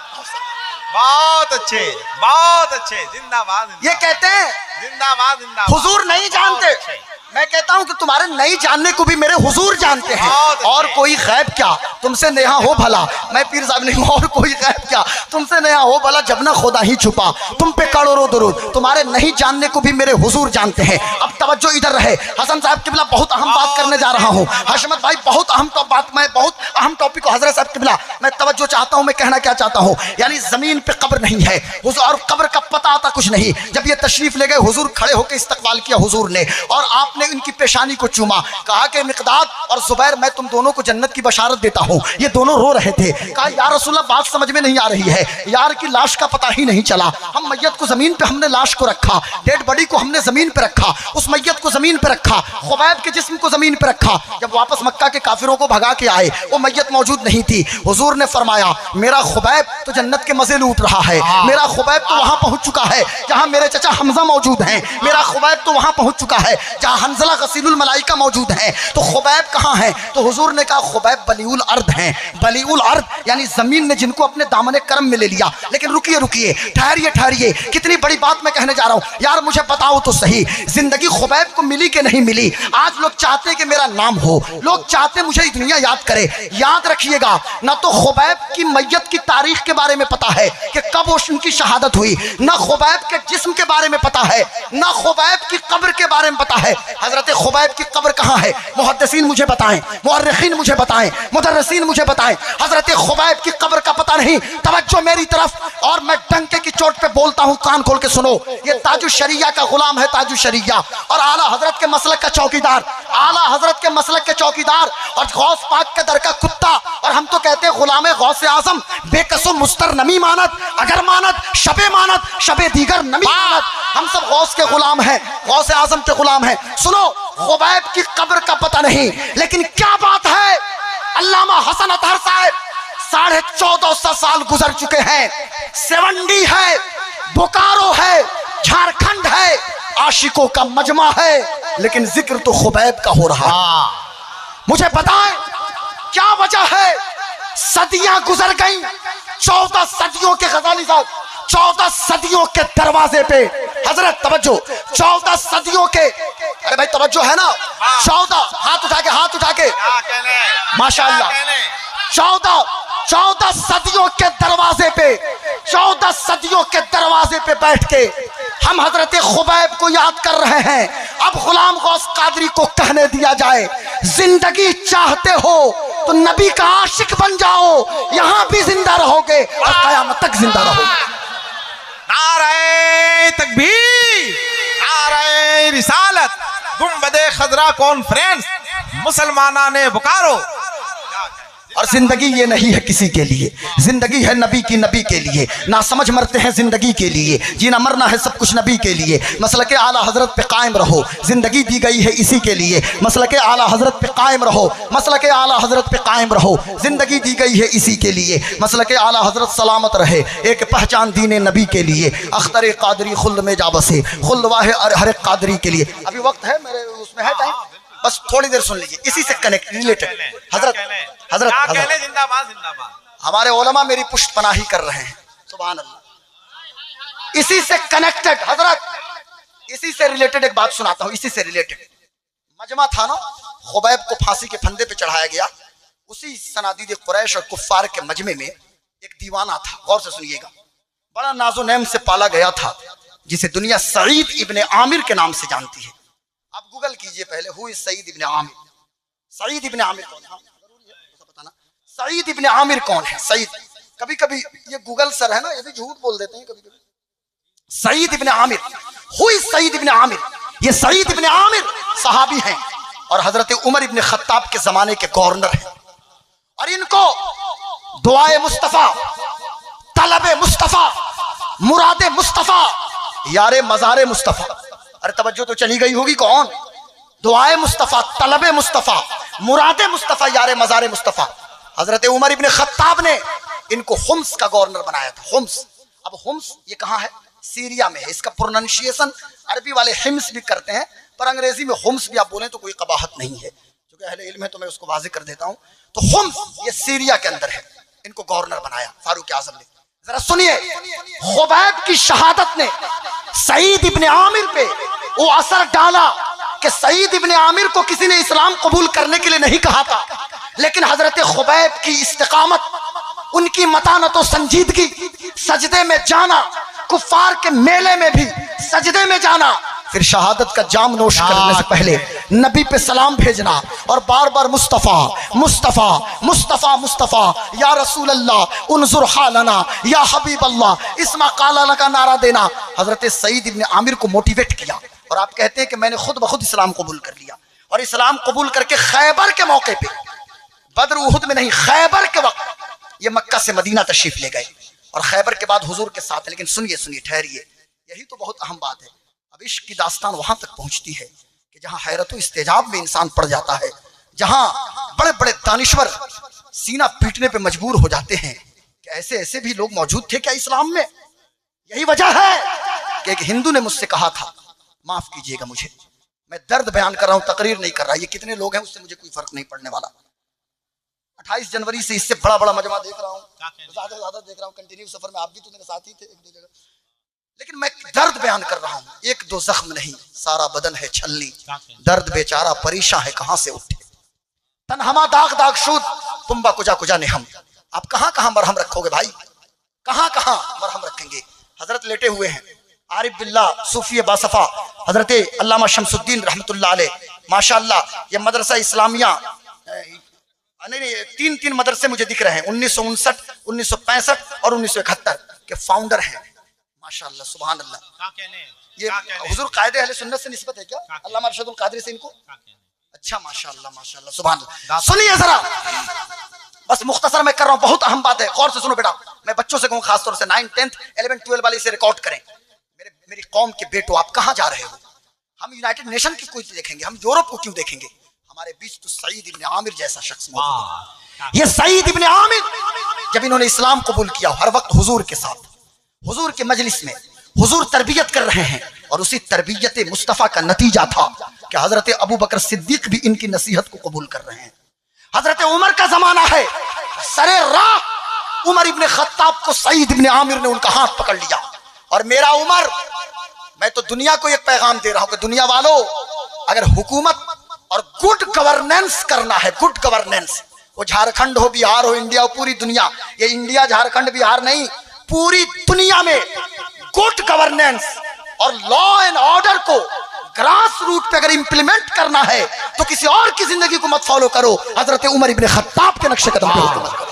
बहुत अच्छे, बहुत अच्छे, जिंदाबाद।
ये कहते हैं
जिंदाबाद जिंदाबाद,
हुजूर नहीं जानते। मैं कहता हूं कि तुम्हारे नहीं जानने को भी मेरे हुजूर जानते हैं। और कोई गैब क्या तुमसे नेहा हो भला, मैं पीर साहब नहीं हूं, और कोई गैब क्या तुमसे नेहा हो भला, जब ना खुदा ही छुपा, तुम पे करोड़ों दुरूद। तुम्हारे नहीं जानने को भी मेरे हुजूर जानते हैं। अब तवज्जो इधर रहे, हसन साहब किबला, बहुत अहम बात करने जा रहा हूं। हशमत भाई, बहुत अहम बात, मैं बहुत अहम टॉपिक को, हजरत साहब किबला, मैं तवज्जो चाहता हूं। मैं कहना क्या चाहता हूं, यानी जमीन पे कब्र नहीं है और कब्र का पता आता कुछ नहीं। जब ये तशरीफ ले गए, हुजूर खड़े होकर इस्तकबाल किया हुजूर ने, और आपने इनकी पेशानी को चूमा, कहा कि मिक़दाद और जुबैर, मैं तुम दोनों को जन्नत की बशारत देता हूं। ये दोनों रो रहे थे। कहा या रसूलल्लाह, बात समझ में नहीं आ रही है, यार की लाश का पता ही नहीं चला। हम मैयत को जमीन पे, हमने लाश को रखा, डेड बॉडी को हमने जमीन पे रखा, उस मैयत को जमीन पे रखा, खुबैब के जिस्म को जमीन पे रखा। जब वापस मक्का के काफिरों को भगा के आए, वो मैयत मौजूद नहीं थी। हुजूर ने फरमाया, मेरा खुबैब तो जन्नत के मजे लूट रहा है, मेरा खुबैब तो वहां पहुंच चुका है जहां मेरे चचा हमजा मौजूद हैं, मेरा खुबैब तो वहां पहुंच चुका है जहां हंजला गसीलुल मलाइका मौजूद हैं। तो खुबैब कहां है? तो हुजूर ने कहा खुबैब बलीउल अर्द हैं। बलीउल अर्द यानी जमीन ने जिनको अपने दामने करम में ले लिया। लेकिन रुकिए रुकिए, ठहरिए ठहरिए, कितनी बड़ी बात मैं कहने जा रहा हूं यार, मुझे बताओ तो सही, जिंदगी खुबैब को मिली कि नहीं मिली? आज लोग चाहते कि मेरा नाम हो, लोग चाहते मुझे दुनिया याद करे। याद रखिएगा, ना तो खुबैब की मैयत की तारीख के बारे में पता है कि कब उनकी शहादत हुई, ना खुबैब के जिस्म के बारे में पता है, ना खुबैब की कब्र के बारे में पता है। हजरत खुबैब की कब्र कहां है? मुहद्दिसीन मुझे बताएं, मुअर्रिखीन मुझे बताएं, मुदर्रिसीन मुझे बताएं। हजरत खुबैब की कब्र का पता नहीं। तवज्जो मेरी तरफ, और मैं डंके की चोट पे बोलता हूं, कान खोल के सुनो। ये ताजु शरिया का गुलाम है, ताजु शरिया, और आला हजरत के मसलक का चौकीदार, आला हजरत के मसलक के चौकीदार, और गौस पाक के दर का कुत्ता। और हम तो कहते हैं गुलाम गौसे आजम, बेकसो मुस्तर नमी मानत, अगर मानत शबे मानत, शबे दीगर नमी मानत। हम सब गौस के गुलाम हैं, गौसे आजम के गुलाम हैं। सुनो, खुबैब की कब्र का पता नहीं, लेकिन क्या बात है, अल्लामा हसन अतहर साहब 1450 साल गुजर चुके हैं। 70 है, बोकारो है, झारखंड है, आशिकों का मजमा है, लेकिन जिक्र तो खुबैब का हो रहा। मुझे बताएं क्या वजह है? सदियां गुजर गई, 14 सदियों के गजाली साहब 14 सदियों के दरवाजे पे हजरत तवज्जो 14 सदियों के, अरे भाई तवज्जो है ना, 14 हाथ उठा के माशाअल्लाह 14 सदियों के दरवाजे पे 14 सदियों के दरवाजे पे बैठ के हम हजरत खुबैब को याद कर रहे हैं। अब गुलाम गौस कादरी को कहने दिया जाए, जिंदगी चाहते हो तो नबी का आशिक बन जाओ, यहां भी जिंदा रहोगे और कयामत तक जिंदा रहोगे।
नारे तकबीर, नारे रिसालत, गुंबदे खजरा कॉन्फ्रेंस, मुसलमाना ने बुकारो।
और जिंदगी ये नहीं है किसी के लिए, जिंदगी है नबी के लिए। ना समझ मरते हैं जिंदगी के लिए, जीना मरना है सब कुछ नबी के लिए। मसलके आला हजरत पे कायम रहो, जिंदगी दी गई है इसी के लिए। मसलके आला हजरत पे कायम रहो, मसलके आला हजरत पे कायम रहो, जिंदगी दी गई है इसी के लिए। मसलके आला हजरत सलामत रहे, एक पहचान दीने नबी के लिए। अख्तर कादरी खुल्द में जा बसे, खुल्द वाहे हर एक कादरी के लिए। अभी वक्त है मेरे उसमें है टाइम, बस थोड़ी देर सुन लीजिए, इसी से कनेक्ट रिलेटेड। हजरत
जिंदाबाद जिंदाबाद,
हमारे उलमा मेरी पुष्ट पनाही कर रहे हैं, सुभान अल्लाह। इसी से कनेक्टेड हजरत, इसी से रिलेटेड एक बात सुनाता हूं, इसी से रिलेटेड। मजमा था ना, खुबैब को फांसी के फंदे पे चढ़ाया गया, उसी सनादीद कुरैश और कुफ्फार के मजमे में एक दीवाना था, गौर से सुनिएगा, बड़ा नाजो नैम से पाला गया था, जिसे दुनिया सईद इब्ने आमिर के नाम से जानती है। आप गूगल कीजिए पहले, हु इज सईद इब्ने आमिर। सईद इब्ने आमिर कौन है, बताना। सईद इब्ने आमिर कौन है? सईद, कभी कभी ये गूगल सर है ना, ये भी झूठ बोल देते हैं कभी कभी। सईद इब्ने आमिर, हु इज सईद इब्ने आमिर? ये सईद इब्ने आमिर सहाबी हैं और हजरत उमर इब्ने खत्ताब के जमाने के गवर्नर हैं। और इनको दुआए मुस्तफा, तलबे मुस्तफा, मुरादे मुस्तफा, यारे मजारे मुस्तफा, अरे तवज्जो तो चली गई होगी, कौन? दुआए मुस्तफा, तलबे मुस्तफा, मुरादे मुस्तफा, यारे मजारे मुस्तफा। हजरत उमर इब्ने खत्ताब ने इनको हुम्स का गवर्नर बनाया था। हुम्स, अब हुम्स ये कहाँ है? सीरिया में है। इसका प्रोनाउंसिएशन अरबी वाले हिम्स भी करते हैं, पर अंग्रेजी में हुम्स भी आप बोलें तो कोई कबाहत नहीं है, क्योंकि अहले इल्म है तो मैं उसको वाज़ेह कर देता हूँ। तो हुम्स ये सीरिया के अंदर है, इनको गवर्नर बनाया फारूक आज़म ने। जरा सुनिए, खुबैब की शहादत ने सईद इब्ने आमिर पे वो असर डाला कि सईद इब्ने आमिर को किसी ने इस्लाम कबूल करने के लिए नहीं कहा था, लेकिन हजरत खुबैब की इस्तिकामत, उनकी मतानत और संजीदगी, सजदे में जाना, कुफ्फार के मेले में भी सजदे में जाना, फिर शहादत का जाम नोश करने से पहले नबी पे सलाम भेजना और बार बार मुस्तफ़ा मुस्तफ़ा मुस्तफ़ा मुस्तफ़ा, या रसूल अल्लाह उन्जुर हालना, या हबीब अल्लाह इस्मा कालाना का नारा देना, हजरत सईद इब्ने आमिर को मोटिवेट किया। और आप कहते हैं कि मैंने खुद ब खुद इस्लाम कबूल कर लिया, और इस्लाम कबूल करके खैबर के मौके पे, बद्र उहुद में नहीं, खैबर के वक्त ये मक्का से मदीना तशरीफ ले गए और खैबर के बाद हुजूर के साथ। लेकिन सुनिए सुनिए, ठहरिए, यही तो बहुत अहम बात है। अब इश्क की दास्तान वहां तक पहुंचती है कि जहां हैरत इस्तेजाब में इंसान पड़ जाता है, जहां बड़े बड़े दानिश्वर सीना पीटने पे मजबूर हो जाते हैं कि ऐसे ऐसे भी लोग मौजूद थे क्या इस्लाम में। यही वजह है कि एक हिंदू ने मुझसे कहा था, माफ कीजिएगा मुझे, मैं दर्द बयान कर रहा हूं, तकरीर नहीं कर रहा, ये कितने लोग हैं उससे मुझे कोई फर्क नहीं पड़ने वाला। 28 जनवरी से इससे बड़ा बड़ा मजमा देख रहा हूँ, ज्यादा देख रहा हूँ, कंटिन्यू सफर में, आप भी तो मेरे साथ ही थे एक दो जगह, लेकिन मैं दर्द बयान कर रहा हूँ। एक दो जख्म नहीं, सारा बदन है छलनी, दर्द बेचारा परेशान है कहां से उठे, तन्हमा दाग दाग शुद तुम्बा कुजा कुजा ने हम। आप कहां कहां मरहम रखोगे भाई, कहां कहां मरहम रखेंगे। हजरत लेटे हुए हैं, आरिफ बिल्लाह सूफी बासफा हजरत अल्लामा शमसुद्दीन रहमतुल्लाह अलैह, माशाअल्लाह ये मदरसा इस्लामिया, नहीं तीन मदरसे मुझे दिख रहे हैं, 1959, 1965 और 1971 के फाउंडर हैं, माशाअल्लाह सुभान अल्लाह। ये हुजूर कायदे अहले सुन्नत से निस्बत है क्या, अल्लामा अरशदुल कादरी से इनको? अच्छा माशाअल्लाह माशाअल्लाह सुभान अल्लाह। सुनिए जरा, बस मुख्तसर मैं कर रहा हूँ, बहुत अहम बात है, गौर से सुनो बेटा। मैं बच्चों से कहूँ खासतौर से 9, 10, 11, 12 वाले इसे रिकॉर्ड करें। मेरी कौम के बेटो, आप कहाँ जा रहे हो? हम यूनाइटेड नेशन की कोई देखेंगे, हम यूरोप को क्यों देखेंगे? हमारे बीच तो सईद इब्ने आमिर जैसा शख्स मौजूद है। ये सईद इब्ने आमिर जब इन्होंने इस्लाम कबूल किया, हर वक्त हुजूर के साथ, हुजूर के मजलिस में हुजूर तरबियत कर रहे हैं, और उसी तरबियत मुस्तफ़ा का नतीजा था कि हजरत अबू बकर सिद्दीक भी इनकी नसीहत को कबूल कर रहे हैं। हजरत उमर का जमाना है, सरे राह उमर इब्ने खत्ताब को सईद इब्ने आमिर ने उनका हाथ पकड़ लिया। और मेरा उमर, मैं तो दुनिया को एक पैगाम दे रहा हूं कि दुनिया वालों, अगर हुकूमत और गुड गवर्नेंस करना है, गुड गवर्नेंस, वो झारखंड हो, बिहार हो, इंडिया हो, पूरी दुनिया, ये इंडिया झारखंड बिहार नहीं, पूरी दुनिया में गुड गवर्नेंस और लॉ एंड ऑर्डर को ग्रास रूट पे अगर इंप्लीमेंट करना है तो किसी और की जिंदगी को मत फॉलो करो, हजरत उमर इब्ने खत्ताब के नक्शे कदम पे हुकूमत करो।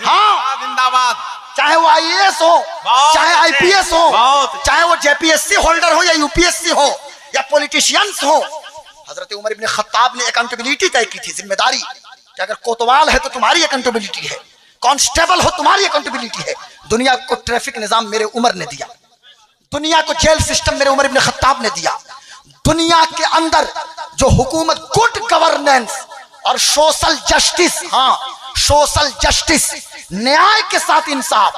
हाँ,
जिंदाबाद।
चाहे वो आईएएस हो, चाहे आईपीएस हो, चाहे वो जेपीएससी होल्डर हो या यूपीएससी हो या पॉलिटिशियंस हो, हजरत उमर इब्ने खत्ताब ने अकाउंटेबिलिटी तय की थी, जिम्मेदारी, कि अगर कोतवाल है तो तुम्हारी अकाउंटेबिलिटी है, कांस्टेबल हो तुम्हारी अकाउंटेबिलिटी है। दुनिया को ट्रैफिक निजाम मेरे उमर ने दिया, दुनिया को जेल सिस्टम मेरे उमर इब्ने खत्ताब ने दिया, दुनिया के अंदर जो हुकूमत गुड गवर्नेंस और सोशल जस्टिस, हाँ सोशल जस्टिस, न्याय के साथ इंसाफ,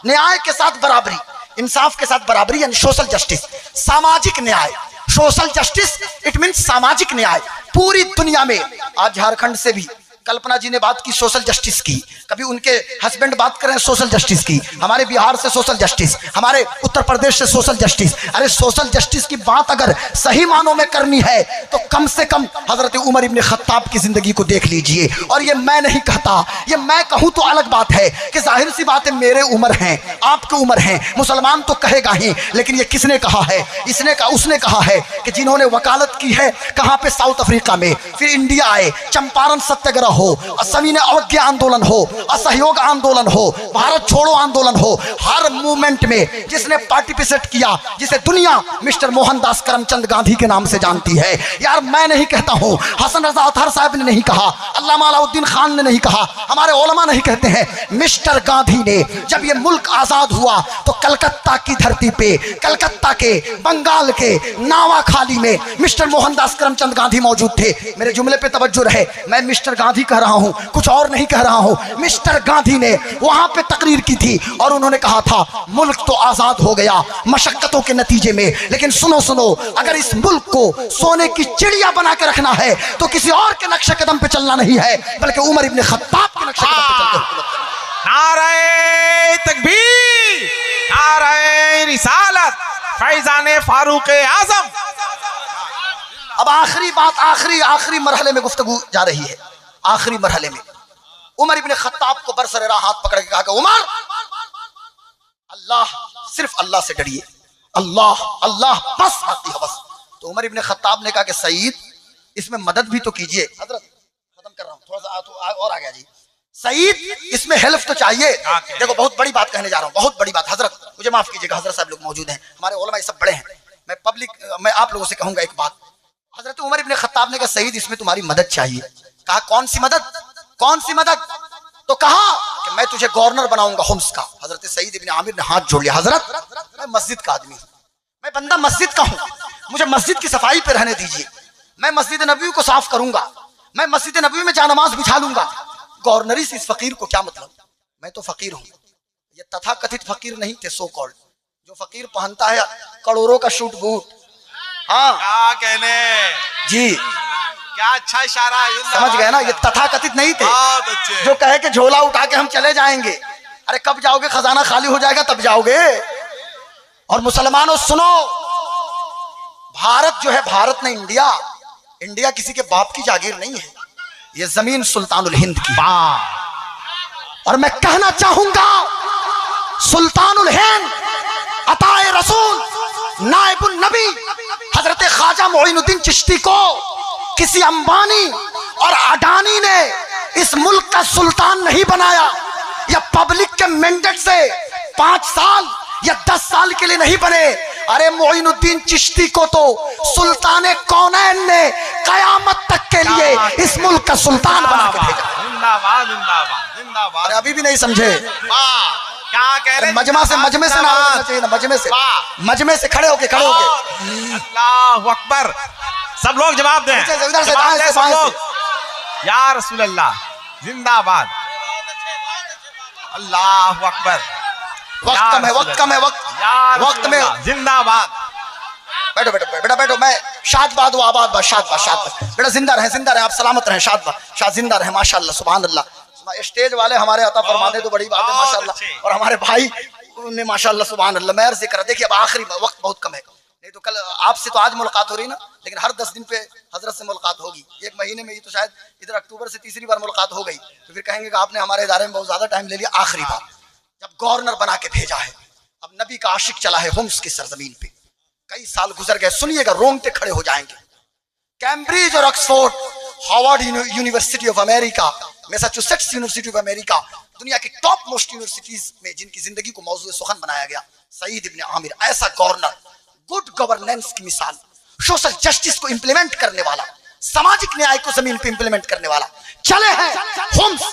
न्याय के साथ बराबरी, इंसाफ के साथ बराबरी यानी सोशल जस्टिस, सामाजिक न्याय, सोशल जस्टिस इट मीन्स सामाजिक न्याय पूरी दुनिया में। आज झारखंड से भी कल्पना जी ने बात की सोशल जस्टिस की, कभी उनके हस्बैंड बात करें सोशल जस्टिस की, हमारे बिहार से सोशल जस्टिस, हमारे उत्तर प्रदेश से सोशल जस्टिस। अरे सोशल जस्टिस की बात अगर सही मानों में करनी है तो कम से कम हजरत उमर इब्ने खत्ताब की जिंदगी को देख लीजिए। और ये मैं नहीं कहता, ये मैं कहूं तो अलग बात है कि जाहिर सी बात है मेरे उम्र हैं, आपके उम्र हैं, मुसलमान तो कहेगा ही, लेकिन ये किसने कहा है? इसने कहा, उसने कहा है कि जिन्होंने वकालत की है कहां पे, साउथ अफ्रीका में, फिर इंडिया आए, चंपारण सत्याग्रह हो, सविनय अवज्ञा आंदोलन हो, असहयोग आंदोलन हो, भारत छोड़ो आंदोलन हो, हर मूवमेंट में जिसने पार्टिसिपेट किया, जिसे दुनिया मिस्टर मोहनदास करमचंद गांधी के नाम से जानती है। यार मैं नहीं कहता हूं, हसन रजा अतहर साहब ने नहीं कहा, अल्लामा अलाउद्दीन खान ने नहीं कहा, हमारे उलमा नहीं कहते हैं। मिस्टर गांधी ने जब ये मुल्क आजाद हुआ तो कलकत्ता की धरती पे, कलकत्ता के, बंगाल के नावाखाली में मिस्टर मोहनदास करमचंद गांधी मौजूद थे। मेरे जुमले पे तवज्जो रहे, मैं मिस्टर गांधी कह रहा हूं, कुछ और नहीं कह रहा हूं। मिस्टर गांधी ने वहां पे तकरीर की थी और उन्होंने कहा था मुल्क तो आजाद हो गया मशक्कतों के नतीजे में, लेकिन सुनो सुनो, अगर इस मुल्क को सोने की चिड़िया बना के रखना है तो किसी और के नक्शे कदम पे चलना नहीं है, बल्कि उमर इब्ने खत्ताब के नक्शे कदम पे चलकर।
नारे तकबीर, नारे रिसालत, फैजाने फारूक आजम।
अब आखिरी बात, आखिरी मरहले में गुफ्तगू जा रही है। आखिरी मरहले में उमर इब्ने खत्ताब को बरसरेरा हाथ पकड़ के कहा कि उमर, अल्लाह, सिर्फ अल्लाह से डरिए, अल्लाह अल्लाह बस आती है बस। तो उमर इब्ने खत्ताब ने कहा कि सईद इसमें मदद भी तो कीजिए। हजरत खत्म कर रहा हूं, थोड़ा सा और आ गया जी। सईद इसमें हेल्प तो चाहिए। देखो बहुत बड़ी बात कहने जा रहा हूं, बहुत बड़ी बात। हजरत मुझे माफ कीजिएगा, हजरत साहब लोग मौजूद हैं, हमारे उलमा सब बड़े हैं, मैं आप लोगों से कहूंगा एक बात। हजरत उमर इब्ने खत्ताब ने कहा सईद इसमें तुम्हारी मदद चाहिए। कहा कौन सी मदद, कौन सी मदद? तो कहा कि मैं तुझे गवर्नर बनाऊंगा हुम्स का। हजरत सईद इब्ने आमिर ने हाथ जोड़ लिया, हजरत मैं मस्जिद का आदमी हूं, मैं बंदा मस्जिद का हूं, मुझे मस्जिद की सफाई पे रहने दीजिए, मैं मस्जिद नबवी को साफ करूंगा, मैं मस्जिद नबवी में जानमाज बिछा लूंगा। गवर्नरी से इस फकीर को क्या मतलब? मैं तो फकीर हूं, ये तथा कथित फकीर नहीं थे, सो कॉल्ड। जो फकीर पहनता है करोड़ों का शूट बूट, हाँ
क्या कहने
जी,
क्या अच्छा इशारा,
समझ गए ना? ये तथा कथित नहीं थे
बहुत अच्छे।
जो कहे कि झोला उठा के हम चले जाएंगे। अरे कब जाओगे? खजाना खाली हो जाएगा तब जाओगे। और मुसलमानों सुनो, भारत जो है, भारत नहीं इंडिया, इंडिया किसी के बाप की जागीर नहीं है, ये जमीन सुल्तानुल हिंद की। और मैं कहना चाहूंगा सुल्तानुल हिंद, अताए रसूल, नाइबुन नबी हजरत ख्वाजा मोइनुद्दीन चिश्ती को किसी अंबानी और अडानी ने इस मुल्क का सुल्तान नहीं बनाया, या पब्लिक के मैंडेट से 5 साल या 10 साल के लिए नहीं बने। अरे मोइनुद्दीन चिश्ती को तो सुल्तान कौनैन ने कयामत तक के लिए इस मुल्क का सुल्तान बना के भेजा।
जिंदाबाद जिंदाबाद जिंदाबाद।
अरे अभी भी नहीं समझे?
क्या कह रहे?
मजमे से नारा लगना चाहिए ना, मजमे से खड़े होके
अल्लाह अकबर। सब लोग जवाब दें, जवाब दें सब लोग। या रसूल अल्लाह जिंदाबाद, अल्लाह अकबर।
वक्त कम है, वक्त में
जिंदाबाद।
बैठो बेटा बैठो, मैं शादबाद आबाद शादबाद बेटा, जिंदा रहे आप, सलामत रहे, शाद जिंदा रहे, माशाअल्लाह, सुभान अल्लाह। स्टेज वाले हमारे अता फरमा दे तो बड़ी बात है माशाल्लाह। और हमारे भाई ने माशाल्लाह सुभान अल्लाह। मैं अर्ज़ कर रहा, देखिए अब आखिरी वक्त बहुत कम है, नहीं तो कल आपसे तो आज मुलाकात हो रही ना, लेकिन हर 10 दिन पे हजरत से मुलाकात होगी। एक महीने में, ये तो शायद इधर अक्टूबर से तीसरी बार मुलाकात हो गई, तो फिर कहेंगे कि आपने हमारे इदारे में बहुत ज्यादा टाइम ले लिया। आखिरी बार जब गवर्नर बना के भेजा है, अब नबी का आशिक चला है हुम्स की सरजमीन पे, कई साल गुजर गए, सुनिएगा रोंगटे खड़े हो जाएंगे। कैम्ब्रिज और Oxford, Harvard university of America, Massachusetts university of America, दुनिया की टॉप मोस्ट यूनिवर्सिटीज में जिनकी जिंदगी को मौजूद सुखन बनाया गया, सईद इब्ने आमिर ऐसा गवर्नर, गुड गवर्नेंस की मिसाल, सोशल जस्टिस को इंप्लीमेंट करने वाला, सामाजिक न्याय को जमीन पे इंप्लीमेंट करने वाला चले हैं हुम्स।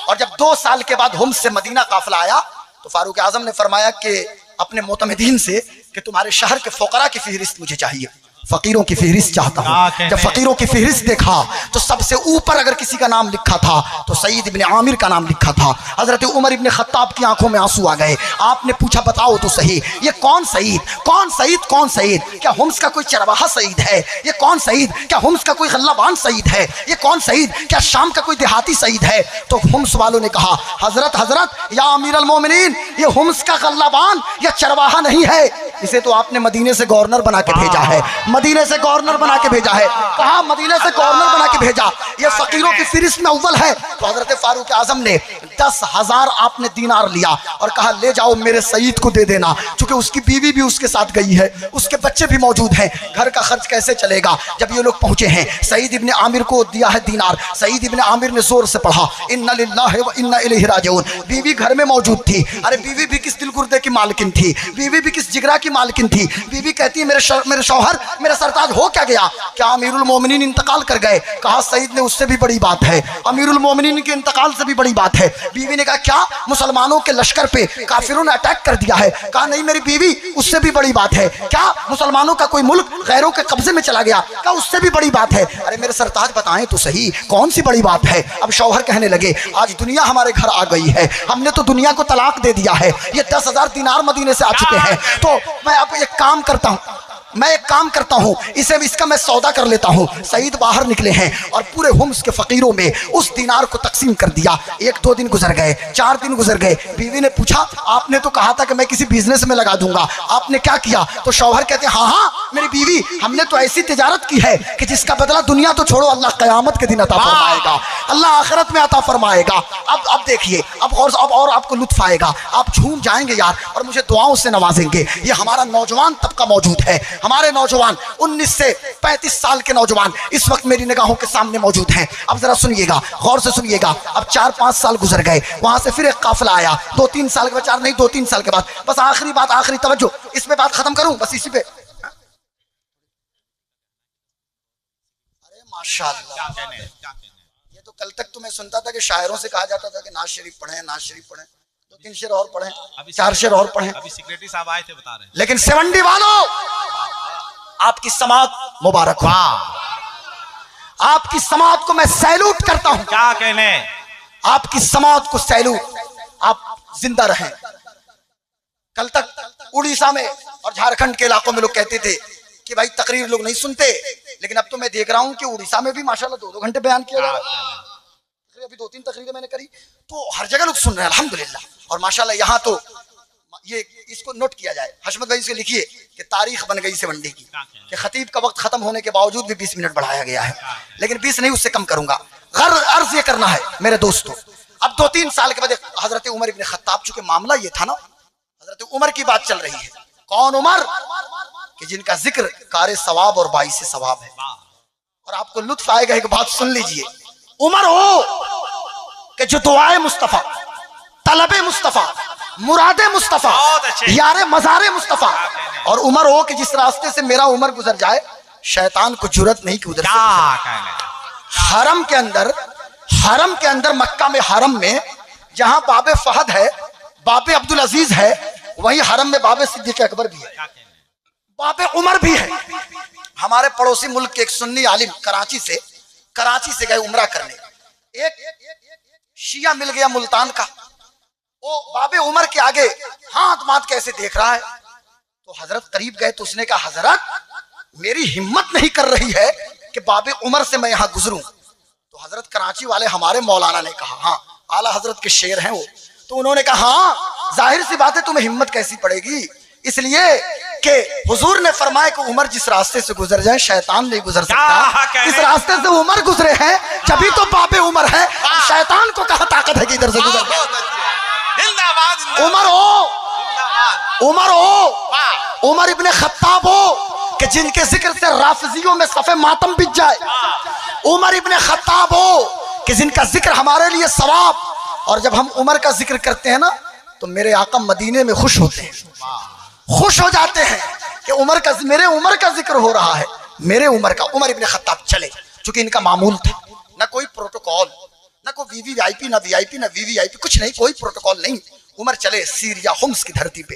और जब 2 साल के बाद हुम्स से मदीना काफिला आया तो फारूक आजम ने फरमाया कि अपने मोतमदीन से कि तुम्हारे शहर के फुकरा की फहरिस्त मुझे चाहिए, फकीरों की फहरिस्त चाहता हूं। जब फकीरों की फहरिस्त देखा तो सबसे ऊपर अगर किसी का नाम लिखा था तो सईद इब्ने आमिर का नाम लिखा था। हजरत उमर इब्ने खत्ताब की आंखों में आंसू आ गए। आपने पूछा बताओ तो सही, ये कौन सईद, कौन सईद, कौन सईद? क्या हुम्स का कोई चरवाहा सईद है? ये कौन सईद? क्या हुम्स का कोई गल्लाबान सईद है? ये कौन सईद? क्या शाम का कोई देहाती सईद है? तो हुम्स वालों ने कहा हजरत हजरत या अमीर अल मोमिनीन, ये हुम्स का गल्लाबान या चरवाहा नहीं है, इसे तो आपने मदीने से गवर्नर बना के भेजा है, मदीने से गवर्नर बना के भेजा है। कहा मदीने से गवर्नर बना के भेजा, ये फकीरों की फहरिस्त में अव्वल है। तो हजरत फारूक आजम ने 10,000 आपने दीनार लिया और कहा ले जाओ मेरे सईद को दे देना, क्योंकि उसकी बीवी भी उसके साथ गई है, उसके बच्चे भी मौजूद हैं, घर का खर्च कैसे चलेगा। जब ये लोग पहुंचे हैं, सईद इब्ने आमिर को दिया है दीनार। सईद इब्ने आमिर ने जोर से पढ़ा इन्ना लिल्लाहि व इन्ना इलैहि राजिऊन। बीवी घर में मौजूद थी। अरे बीवी भी किस दिल गुर्दे की मालकिन थी, बीवी भी किस जिगरा की मालकिन थी। बीवी कहती है मेरे शौहर, मेरा सरताज हो क्या गया? क्या अमीरुल मोमिनीन इंतकाल कर गए? कहा सईद ने उससे भी बड़ी बात है, अमीरुल मोमिनीन के इंतकाल से भी बड़ी बात है। बीवी ने कहा क्या मुसलमानों के लश्कर पे काफिरों ने अटैक कर दिया है? कहा नहीं मेरी बीवी, उससे भी बड़ी बात है। क्या मुसलमानों का कोई मुल्क गैरों के कब्जे में चला गया? कहा उससे भी बड़ी बात है। अरे मेरे सरताज बताएं तो सही कौन सी बड़ी बात है? अब शौहर कहने लगे आज दुनिया हमारे घर आ गई है, हमने तो दुनिया को तलाक दे दिया है, ये 10,000 दीनार मदीने से आ चुके हैं, तो मैं अब एक काम करता हूँ, इसका मैं सौदा कर लेता हूँ। सईद बाहर निकले हैं और पूरे हुम्स के फकीरों में उस दीनार को तकसीम कर दिया। 1-2 दिन गुजर गए, 4 दिन गुजर गए। बीवी ने पूछा आपने तो कहा था कि मैं किसी बिजनेस में लगा दूंगा, आपने क्या किया? तो शौहर कहते हैं हाँ मेरी बीवी, हमने तो ऐसी तिजारत की है कि जिसका बदला दुनिया तो छोड़ो अल्लाह कयामत के दिन अता फरमाएगा, अल्लाह आखिरत में अता फरमाएगा। अब देखिए, अब और आपको लुत्फ आएगा, आप झूम जाएंगे यार और मुझे दुआओं से नवाजेंगे। ये हमारा नौजवान तबका मौजूद है, हमारे नौजवान 19 से 35 साल के नौजवान इस वक्त मेरी निगाहों के सामने मौजूद हैं। अब जरा सुनिएगा, गौर से सुनिएगा। अब 4-5 साल गुजर गए, वहां से फिर एक काफिला आया, 2-3 साल के बाद, 4 नहीं 2-3 साल के बाद। बस आखिरी बात, आखिरी तवज्जो, इस पे बात खत्म करूं, बस इसी पे। अरे माशाअल्लाह, ये तो कल तक तो मैं सुनता था कि शायरों से कहा जाता था कि नाज शरीफ पढ़ें, नाज शरीफ पढ़ें, 2-3 शेर और पढ़ें, 4 शेर और पढ़ें।
अभी सेक्रेटरी साहब आए थे बता रहे हैं।
लेकिन 70 वालों, आपकी समात मुबारक हो, आपकी समात को मैं सैल्यूट करता हूं।
क्या कहने,
आपकी समात को सैल्यूट, आप जिंदा रहें। कल तक उड़ीसा में और झारखंड के इलाकों में लोग कहते थे कि भाई तकरीर लोग नहीं सुनते, लेकिन अब तो मैं देख रहा हूं कि उड़ीसा में भी माशाल्लाह 2-2 घंटे बयान किया जा रहा है। अभी 2-3 तकरीरें मैंने करी तो हर जगह लोग सुन रहे हैं अल्हम्दुलिल्लाह। और माशाल्लाह यहाँ तो ये इसको नोट किया जाए, हशमत भाई इसको लिखिए कि तारीख बन गई सेवंडी की कि खतीब का वक्त खत्म होने के बावजूद भी 20 मिनट बढ़ाया गया है, लेकिन 20 नहीं उससे कम करूंगा। अर्ज ये करना है मेरे दोस्तों, अब 2-3 साल के बाद हजरत उमर इब्ने खत्ताब, चूंकि मामला ये था ना, हजरत उमर की बात चल रही है। कौन उमर? कि जिनका जिक्र कार सवाब और बाइस सवाब है। और आपको लुत्फ आएगा, एक बात सुन लीजिए, उमर हो कि जो दुआए मुस्तफा, तलबे मुस्तफा, मुरादे मुस्तफा, यारे मज़ारे मुस्तफा, और उमर हो कि जिस रास्ते से मेरा उमर गुजर जाए शैतान को जुर्रत नहीं कि उधर से। हरम के अंदर मक्का में, हरम में जहां बाबे फहद है, बाबे अब्दुल अजीज है, वहीं हरम में बाबे सिद्दीक अकबर भी है, बाबे उमर भी है। हमारे पड़ोसी मुल्क के एक सुन्नी आलिम कराची से गए उमरा करने, एक शिया मिल गया मुल्तान का, वो बाबे उमर के आगे हाथ माथ कैसे देख रहा है। तो हजरत करीब गए तो उसने कहा हजरत मेरी हिम्मत नहीं कर रही है कि बाबे उमर से मैं यहाँ गुजरूं। तो हजरत कराची वाले हमारे मौलाना ने कहा हाँ आला हजरत के शेर हैं वो। तो उन्होंने कहा हाँ जाहिर सी बात है तुम्हें हिम्मत कैसी पड़ेगी, इसलिए कि हुजूर ने फरमाया कि उमर जिस रास्ते से गुजर जाए शैतान नहीं गुजर सकता। इस रास्ते से उमर गुजरे हैं जभी तो बाबे उमर है, शैतान को कहा ताकत है कि इधर से गुजर जाए। उमर इब्ने खत्ताब हो कि जिनके जिक्र से राफिजियों में सफे मातम बिछ जाए। उमर इब्ने खत्ताब हो कि जिनका जिक्र हमारे लिए सवाब। और जब हम उमर का जिक्र करते हैं ना तो मेरे आका मदीने में खुश होते हैं, खुश हो जाते हैं कि मेरे उमर का जिक्र हो रहा है, मेरे उमर का। उमर इब्ने खत्ताब चले, चूंकि इनका मामूल था, ना कोई प्रोटोकॉल, ना कोई वीवीआईपी, ना वीआईपी, ना वीवीआईपी, कुछ नहीं, कोई प्रोटोकॉल नहीं। उमर चले सीरिया हुम्स की धरती पे,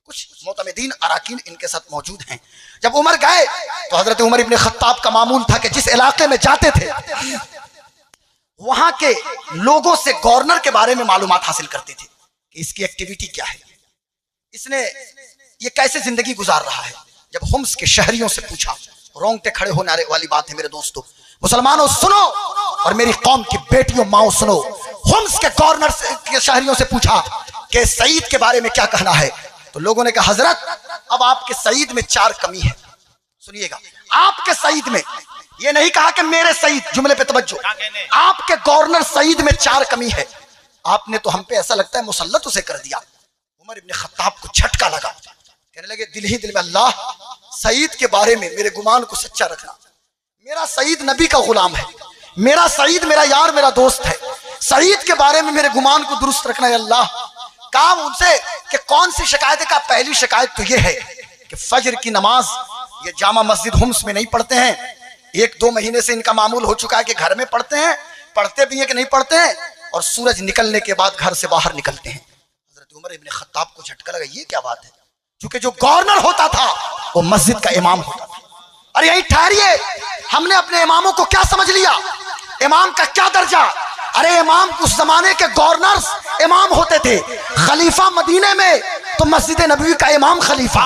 कुछ मोतमदीन अराकीन इनके साथ मौजूद हैं। जब उमर गए तो हजरत उमर इब्ने खत्ताब का मामूल था कि जिस इलाके में जाते थे वहां के लोगों से गवर्नर के बारे में मालूमात हासिल करते थे कि इसकी एक्टिविटी क्या है, इसने ये कैसे जिंदगी गुजार रहा है। जब हुम्स के शहरियों से पूछा, रोंगटे खड़े होने वाली बात है मेरे दोस्तों, मुसलमानों सुनो और मेरी कौम की बेटियों माओ सुनो। हुम्स के गवर्नर के शहरियों से पूछा कि सईद के बारे में क्या कहना है। तो लोगों ने कहा हजरत अब आपके सईद में 4 कमी है। सुनिएगा, आपके सईद में, ये नहीं कहा कि मेरे सईद, जुमले पे तवज्जो, आपके गवर्नर सईद में 4 कमी है। आपने तो हम पे ऐसा लगता है मुसल्लत उसे कर दिया। उमर इब्ने खत्ताब को झटका लगा, कहने लगे दिल ही दिल में अल्लाह सईद के बारे में मेरे गुमान को सच्चा रखना। मेरा सईद नबी का गुलाम है, मेरा सईद मेरा यार मेरा दोस्त है, सईद के बारे में मेरे गुमान को दुरुस्त रखना है अल्लाह। काम उनसे कि कौन सी शिकायत है? का पहली शिकायत तो ये है कि फजर की नमाज ये जामा मस्जिद हुम्स में नहीं पढ़ते हैं। 1-2 महीने से इनका मामूल हो चुका है कि घर में पढ़ते हैं, पढ़ते भी हैं कि नहीं पढ़ते हैं, और सूरज निकलने के बाद घर से बाहर निकलते हैं। हजरत उमर इब्ने खत्ताब को झटका लगा, ये क्या बात है? क्योंकि जो गवर्नर होता था वो मस्जिद का इमाम होता था। अरे यही ठहरिए, हमने अपने इमामों को क्या समझ लिया? इमाम का क्या दर्जा? अरे इमाम उस जमाने के गवर्नर्स इमाम होते थे। खलीफा मदीने में तो मस्जिद नबवी का इमाम खलीफा,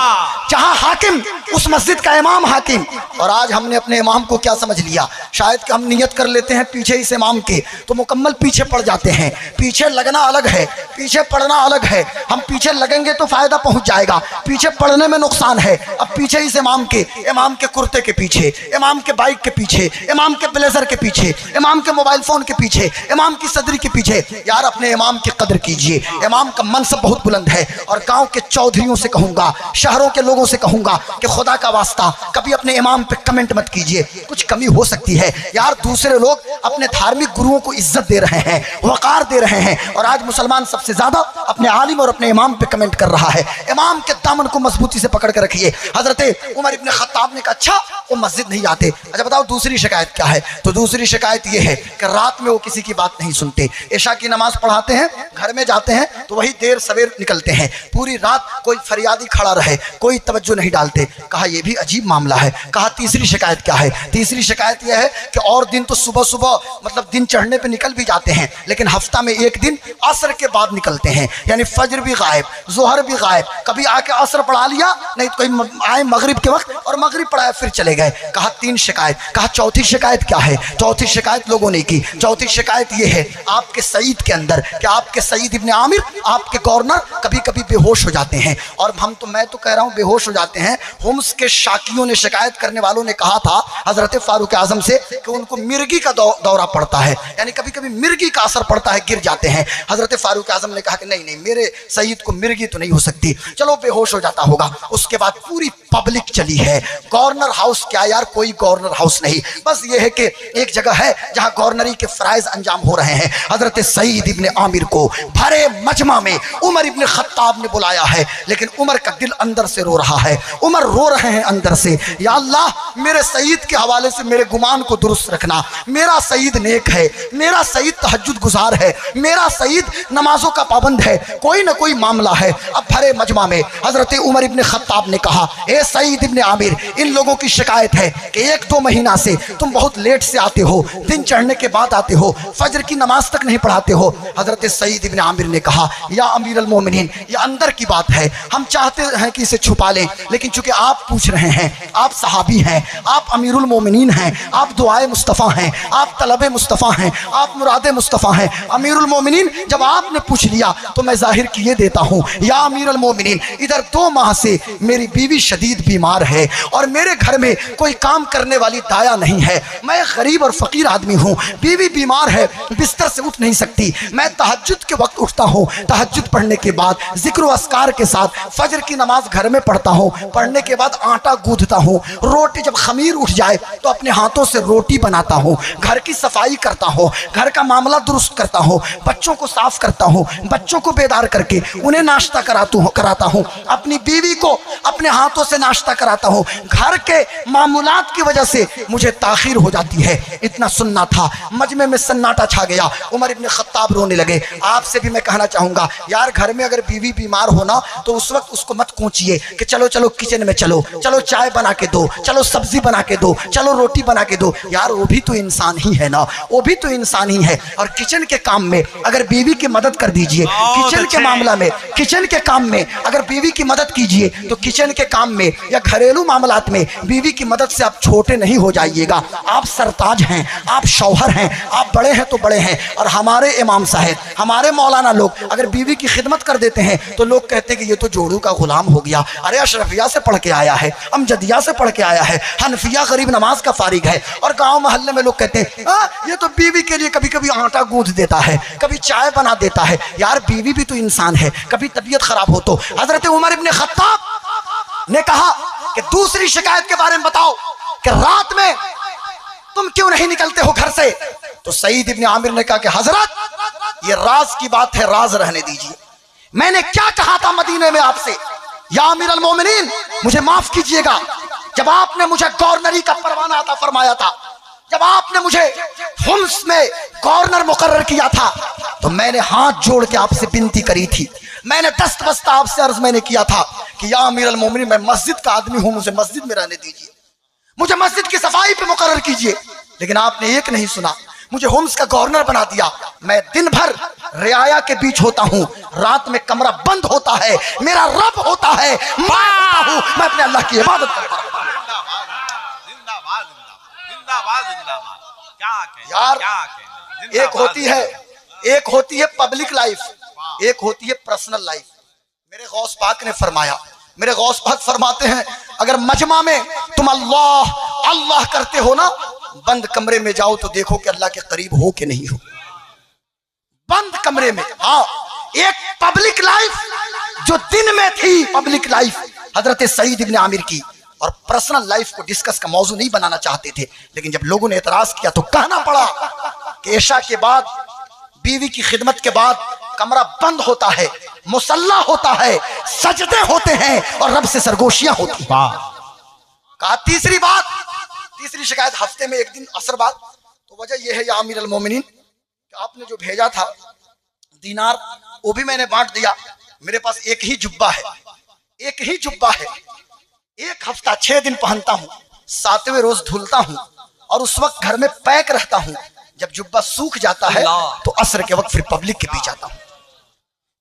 जहां हाकिम उस मस्जिद का इमाम हाकिम। और आज हमने अपने इमाम को क्या समझ लिया? शायद कि हम नियत कर लेते हैं पीछे इस इमाम के तो मुकम्मल पीछे पड़ जाते हैं। पीछे लगना अलग है, पीछे पड़ना अलग है। हम पीछे लगेंगे तो फायदा पहुंच जाएगा, पीछे पड़ने में नुकसान है। अब पीछे इस इमाम के कुर्ते के पीछे, इमाम के बाइक के पीछे, इमाम के ब्लेजर के पीछे, इमाम के मोबाइल फोन के पीछे, इमाम की सदरी के पीछे। यार अपने इमाम की कदर कीजिए। इमाम का मनसब बहुत बुलंद है। और गांव के चौधरियों से कहूंगा, शहरों के लोगों से कहूंगा कि खुदा का वास्ता कभी अपने इमाम पे कमेंट मत कीजिए, कुछ कमी हो सकती है। यार दूसरे लोग अपने धार्मिक गुरुओं को इज्जत दे रहे हैं, वकार दे रहे हैं, और आज मुसलमान सबसे ज्यादा अपने आलिम और अपने इमाम पे कमेंट कर रहा है। इमाम के दामन को मजबूती से पकड़ कर रखिए। हजरत उमर इब्ने खत्ताब ने कहा अच्छा वो मस्जिद नहीं आते। अच्छा बताओ दूसरी शिकायत क्या है? तो दूसरी शिकायत ये है कि रात में वो किसी की बात नहीं सुनते। इशा की नमाज पढ़ाते हैं, घर में जाते हैं तो वही देर सवेर निकलते हैं। पूरी रात कोई फरियादी खड़ा रहे, कोई तवज्जो नहीं डालते। कहा यह भी अजीब मामला है। कहा तीसरी शिकायत क्या है? तीसरी शिकायत यह है कि और दिन तो सुबह सुबह मतलब दिन चढ़ने पे निकल भी जाते हैं, लेकिन हफ्ता में एक दिन असर के बाद निकलते हैं, यानी फजर भी गायब, जोहर भी गायब। कभी आके असर पढ़ा लिया, नहीं तो कोई आए मगरिब के वक्त और मगरिब पढ़ाया फिर चले गए। कहा 3 शिकायत। कहा चौथी शिकायत क्या है? चौथी शिकायत लोगों ने की। चौथी शिकायत यह है आपके सईद के अंदर कि आपके सईद इब्ने आमिर, आपके गवर्नर कभी कभी बेहोश हो जाते हैं। और मैं तो कह रहा हूं बेहोश हो जाते हैं। हुम्स के शाकियों ने, शिकायत करने वालों ने कहा था हजरत फारूक आजम से कि उनको मिर्गी का दौरा पड़ता है, यानी कभी कभी मिर्गी का असर पड़ता है, गिर जाते हैं। हजरत फारूक आजम ने कहा कि नहीं नहीं, मेरे सईद को मिर्गी तो नहीं हो सकती, चलो बेहोश हो जाता होगा। उसके बाद पूरी पब्लिक चली है। गवर्नर हाउस क्या यार, कोई गवर्नर हाउस नहीं, बस ये है कि एक जगह है जहां गवर्नरी के फराइज अंजाम हो रहे हैं। हजरत सईद इब्ने आमिर को भरे मजमा में उमर इब्ने खत्ताब ने बुलाया है, लेकिन उमर का दिल अंदर से रो रहा है। उमर रो रहे हैं अंदर से, या अल्लाह मेरे सईद के हवाले से मेरे गुमान को दुरुस्त रखना। मेरा सईद नेक है, मेरा सईद तहज्जुद गुजार है, मेरा सईद नमाजों का पाबंद है, कोई ना कोई मामला है। अब भरे मजमा में हजरत उमर इब्ने खत्ताब ने कहा ए सईद इब्ने आमिर, इन लोगों की शिकायत है कि 1-2 महीना से तुम बहुत लेट से आते हो, दिन चढ़ने के बाद आते हो, फजर की नमाज तक नहीं पढ़ाते हो। हजरत सईद इब्ने आमिर ने कहा, या अमीर अल मोमिनीन, ये अंदर की बात है, हम चाहते हैं कि इसे छुपा लें, लेकिन चूंकि आप पूछ रहे हैं, आप सहाबी हैं, आप अमीरुल मोमिनीन हैं, आप दुआए मुस्तफ़ा हैं, आप तलबे मुस्तफ़ा हैं, आप मुरादे मुस्तफ़ा हैं, अमीरुल मोमिनीन, जब आपने पूछ लिया तो मैं जाहिर किए देता हूँ। या अमीर अल मोमिनीन, इधर 2 माह से मेरी बीवी शदीद बीमार है और मेरे घर में कोई काम करने वाली दाया नहीं है, मैं गरीब और फकीर आदमी हूँ, बीवी बीमार है, बिस्तर से उठ नहीं सकती, मैं तहज्जुद के वक्त उठता हूँ, तहज्जुद पढ़ने के बाद जिक्र व अस्कार के साथ फजर की नमाज घर में पढ़ता हूँ, पढ़ने के बाद आटा गूंथता हूँ, रोटी जब खमीर उठ जाए तो अपने हाथों से रोटी बनाता हूँ, घर की सफाई करता हूँ, घर का मामला दुरुस्त करता हूँ, बच्चों को साफ करता हूँ, बच्चों को बेदार करके उन्हें नाश्ता कराता हूँ, अपनी बीवी को अपने हाथों से नाश्ता कराता हूँ। घर के मामूलात की वजह से मुझे ताखीर हो जाती है। इतना सुनना था, मजमे में सन्नाटा छा गया। उमर इब्ने खत्ताब रोने लगे। आपसे भी मैं कहना चाहूंगा, यार घर में अगर बीवी बीमार हो ना तो उस वक्त उसको मत कोचिए कि चलो चलो किचन में चलो, चलो चाय बना के दो, चलो सब्जी बना के दो, चलो रोटी बना के दो। यार वो भी तो इंसान ही है ना, वो भी तो इंसान ही है। और किचन के काम में अगर बीवी की मदद कर दीजिए, किचन के मामला में, किचन के काम में अगर बीवी की मदद कीजिए तो किचन के काम में या घरेलू मामलात में बीवी की मदद से आप छोटे नहीं हो जाइएगा। आप सरताज हैं, आप शौहर हैं, आप बड़े हैं तो बड़े हैं। और हमारे इमाम साहब, हमारे मौलाना लोग अगर बीवी की खिदमत कर देते हैं तो लोग कहते हैं कि ये तो जोड़ू का गुलाम हो गया। अरे अशरफिया से पढ़ के आया है, अमजदिया से पढ़ के आया है, हनफिया गरीब नमाज का फारिग है। और गांव मोहल्ले में लोग कहते हैं ये तो बीवी के लिए कभी कभी आटा गूंथ देता है, कभी चाय बना देता है। यार बीवी भी तो इंसान है, कभी तबीयत खराब हो तो। हजरत उमर इब्ने खत्ताब ने कहा कि दूसरी शिकायत के बारे में बताओ कि रात में तुम क्यों नहीं निकलते हो घर से। तो सईद इब्ने आमिर ने कहा कि हजरत ये राज की बात है, राज रहने दीजिए। मैंने क्या कहा था मदीने में आपसे, या अमीर अल मोमिनीन मुझे माफ कीजिएगा, जब आपने मुझे गवर्नरी का परवाना अता फरमाया था, जब आपने मुझे हुम्स में गवर्नर मुकर्रर किया था तो मैंने हाथ जोड़ के आपसे विनती करी थी, मैंने दस्त बस्ता आपसे अर्ज मैंने किया था कि या अमीर अल मोमिनीन मैं मस्जिद का आदमी हूं, मुझे मस्जिद में रहने दीजिए, मुझे मस्जिद की सफाई पे मुकर्रर कीजिए। लेकिन आपने एक नहीं सुना, मुझे होम्स का गवर्नर बना दिया। मैं दिन भर रियाया के बीच होता हूँ, रात में कमरा बंद होता है, मेरा रब होता है, मैं होता हूँ, मैं अपने अल्लाह की इबादत करता हूँ। यार एक होती है पब्लिक लाइफ, एक होती है पर्सनल लाइफ। मेरे गौस पाक ने फरमाया, मेरे गौस पाक फरमाते हैं अगर मजमा में तुम अल्लाह अल्लाह करते हो ना, बंद कमरे में जाओ तो देखो कि अल्लाह के करीब हो कि नहीं हो। बंद कमरे में। हाँ, एक पब्लिक लाइफ जो दिन में थी, पब्लिक लाइफ हजरत सईद इब्ने आमिर की, और पर्सनल लाइफ को डिस्कस का मौजू नहीं बनाना चाहते थे। लेकिन जब लोगों ने एतराज किया तो कहना पड़ा कि ऐशा के बाद, बीवी की खिदमत के बाद कमरा बंद होता है, मुसल्ला होता है, सजदे होते हैं और रब से सरगोशियां होती हैं। कहा तीसरी बात, तीसरी शिकायत हफ्ते में एक दिन असर बाद, तो वजह यह है या अमीर अल मोमिनीन कि आपने जो भेजा था दीनार वो भी मैंने बांट दिया। मेरे पास एक ही जुब्बा है, एक ही जुब्बा है, एक हफ्ता 6 दिन पहनता हूँ, 7वें रोज धुलता हूँ और उस वक्त घर में पैक रहता हूँ। जब जुब्बा सूख जाता है तो असर के वक्त फिर पब्लिक के बीच आता हूँ।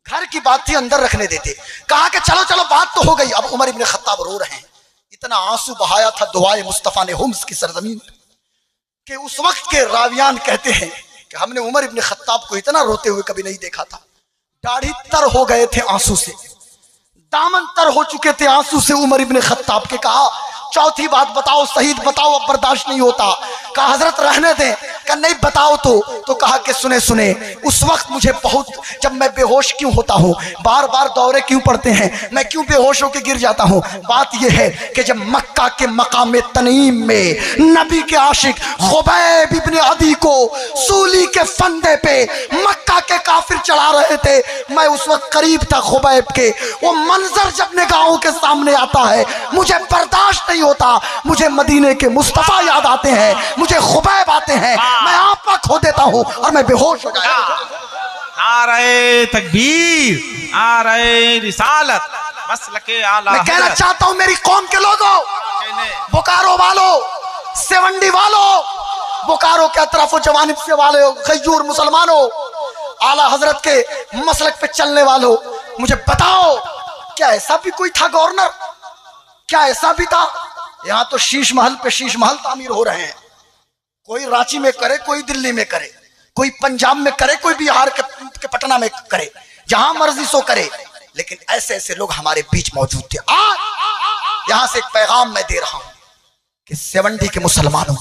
घर की बात थी अंदर रखने देते। कहा कि चलो चलो बात तो हो गई। अब उमर इब्ने खत्ताब रो रहे हैं, इतना आंसू बहाया था दुआए मुस्तफा ने हुम्स की सरजमीन कि उस वक्त के रावियान कहते हैं कि हमने उमर इब्ने खत्ताब को इतना रोते हुए कभी नहीं देखा था। दाढ़ी तर हो गए थे आंसू से, दामन तर हो चुके थे आंसू से उमर इब्ने खत्ताब के। कहा चौथी बात बताओ शहीद, बताओ अब बर्दाश्त नहीं होता। कहा हजरत रहने दें। कहा नहीं बताओ तो कहा कि सुने सुने, उस वक्त मुझे बहुत, जब मैं बेहोश क्यों होता हूँ, बार बार दौरे क्यों पड़ते हैं, मैं क्यों बेहोश होकर गिर जाता हूँ। बात यह है कि जब मक्का के मकाम तनीम में नबी के आशिक खुबैब इब्ने अदी को सूली के फंदे पे मक्का के काफिर चढ़ा रहे थे, मैं उस वक्त करीब था खुबैब के। वो मंजर जब निगाहों के सामने आता है मुझे बर्दाश्त नहीं होता, मुझे मदीने के मुस्तफा याद आते हैं, मुझे खुबैब आते हैं, मैं आपा खो देता हूं और मैं बेहोश हो जाता हूं।
नारे तकबीर, नारे रिसालत, मसलके आला
मैं कहना
हजरत।
चाहता हूं मेरी कौम के लोगों,
कहने
बोकारो वालों, सेवंडी वालों, बोकारो के अतराफ जवानिब से वाले गयूर मुसलमानों, आला हजरत के मसलक पे चलने वालों, मुझे बताओ क्या ऐसा भी कोई था गवर्नर? क्या ऐसा भी था? यहां तो शीश महल पे शीश महल तामीर हो रहे हैं। कोई रांची में करे, कोई दिल्ली में करे, कोई पंजाब में करे, कोई बिहार के पटना में करे, जहां मर्जी सो करे, लेकिन ऐसे ऐसे लोग हमारे बीच मौजूद थे। आज यहां से एक पैगाम मैं दे रहा हूं कि सेवंडी के मुसलमानों,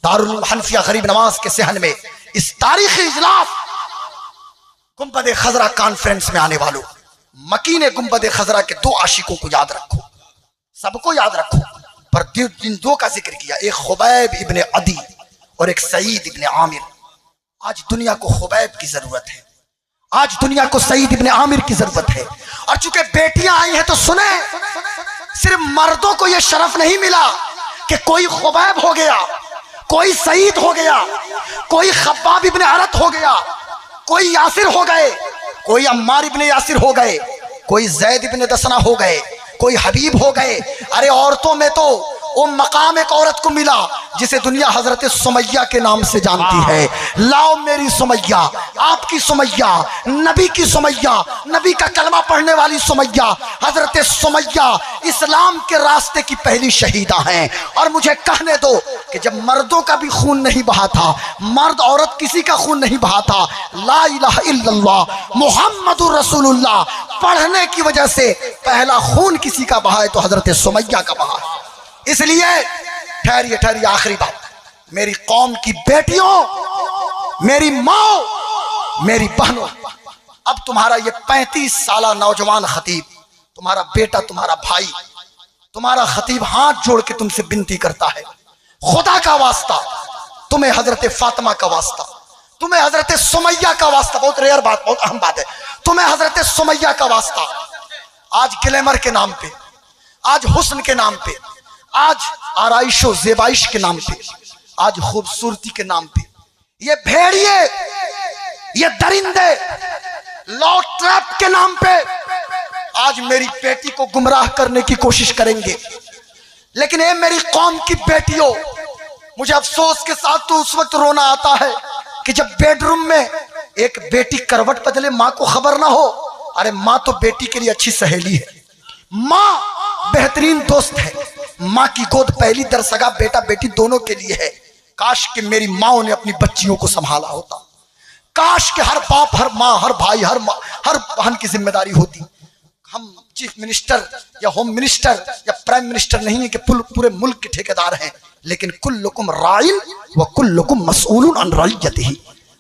दारुल हनफिया गरीब नवाज के सहन में इस तारीखी इजलास गुंबद खजरा कॉन्फ्रेंस में आने वालों, मकीन गुंबद खजरा के दो आशिकों को याद रखो, सबको याद रखो, पर जिन दो का जिक्र किया, एक खुबैब इब्ने अदी और एक सईद इब्ने आमिर। आज दुनिया को खुबैब की जरूरत है, आज दुनिया को सईद इब्ने आमिर की जरूरत है। और चूंकि बेटियां आई हैं तो सुने, सिर्फ मर्दों को यह शरफ नहीं मिला कि कोई खुबैब हो गया, कोई सईद हो गया, कोई खब्बाब इब्ने अरत हो गया, कोई यासिर हो गए, कोई अम्मार इब्ने यासिर हो गए, कोई जैद इब्ने दसना हो गए, कोई हबीब हो गए। अरे औरतों में तो वो मकाम एक औरत को मिला जिसे दुनिया हजरत सुमैया के नाम से जानती है। लाओ मेरी सुमैया, आपकी सुमैया, नबी की सुमैया, नबी का कलमा पढ़ने वाली सुमैया, हजरत सुमैया इस्लाम के रास्ते की पहली शहीदा हैं। और मुझे कहने दो कि जब मर्दों का भी खून नहीं बहा था, मर्द औरत किसी का खून नहीं बहा था, ला इलाहा इल्लल्लाह मुहम्मदुर रसूलुल्लाह पढ़ने की वजह से पहला खून किसी का बहा है तो हजरत सुमैया का बहा है। इसलिए ठहरिए ठहरिए, आखिरी बात, मेरी कौम की बेटियों, मेरी माँ, मेरी बहनों, अब तुम्हारा ये 35 साला नौजवान खतीब, तुम्हारा बेटा, तुम्हारा भाई, तुम्हारा खतीब हाथ जोड़ के तुमसे विनती करता है, खुदा का वास्ता, तुम्हें हजरत फातिमा का वास्ता, तुम्हें हजरत सुमैया का वास्ता, बहुत रेयर बात, बहुत अहम बात है, तुम्हें हजरत सुमैया का वास्ता, आज ग्लैमर के नाम पे, आज हुस्न के नाम पे, आज आराइशो ज़ेबाइश के नाम पे, आज खूबसूरती के नाम पे, ये भेड़िए, ये दरिंदे लॉ ट्रैप के नाम पे आज मेरी बेटी को गुमराह करने की कोशिश करेंगे। लेकिन ये मेरी कौम की बेटियों, मुझे अफसोस के साथ तो उस वक्त रोना आता है कि जब बेडरूम में एक बेटी करवट बदले, माँ को खबर ना हो। अरे माँ तो बेटी के लिए अच्छी सहेली है, माँ बेहतरीन दोस्त है, माँ की गोद पहली दरसगा बेटा बेटी दोनों के लिए है। काश कि मेरी माँ ने अपनी बच्चियों को संभाला होता, काश कि हर बाप, हर माँ, हर भाई, हर बहन की जिम्मेदारी होती। हम चीफ मिनिस्टर या होम मिनिस्टर या प्राइम मिनिस्टर नहीं है कि पूरे मुल्क के ठेकेदार हैं, लेकिन कुल्लुकुम राइन व कुल्लुकुम मसऊलुन अन रइयतिही।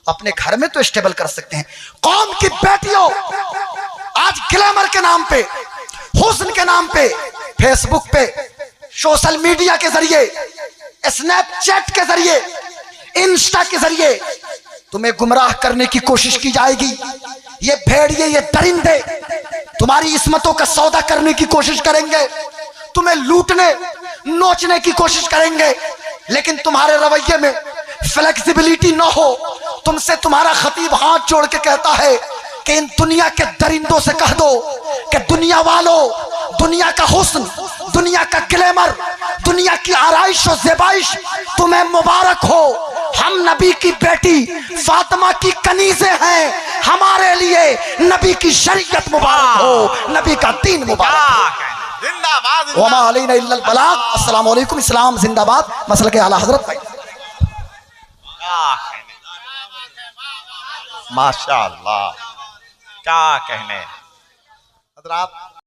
अपने घर में तो स्टेबल कर सकते हैं। कौम की बेटियों, आज ग्लैमर के नाम पे, हुस्न के नाम पे, फेसबुक पे, सोशल मीडिया के जरिए, स्नैपचैट के जरिए, इंस्टा के जरिए तुम्हें गुमराह करने की कोशिश की जाएगी। ये भेड़िए, ये दरिंदे तुम्हारी इस्मतों का सौदा करने की कोशिश करेंगे, तुम्हें लूटने नोचने की कोशिश करेंगे। लेकिन तुम्हारे रवैये में फ्लेक्सिबिलिटी न हो। तुमसे तुम्हारा खतीब हाथ जोड़ के कहता है कि इन दुनिया के दरिंदों से कह दो कि दुनिया वालों, दुनिया का हुस्न, दुनिया का ग्लैमर, दुनिया की आराइश और ज़ेबाइश तुम्हें मुबारक हो। हम नबी की बेटी फातिमा की कनीज़े हैं, हमारे लिए नबी की शरीयत मुबारक हो, नबी का दीन मुबारक हो।
जिंदाबाद,
वमा अलैना इल्लल बलाग। अस्सलामु अलैकुम, इस्लाम जिंदाबाद, मसलके आला हजरत भाई।
माशाअल्लाह, क्या कहने हजरात।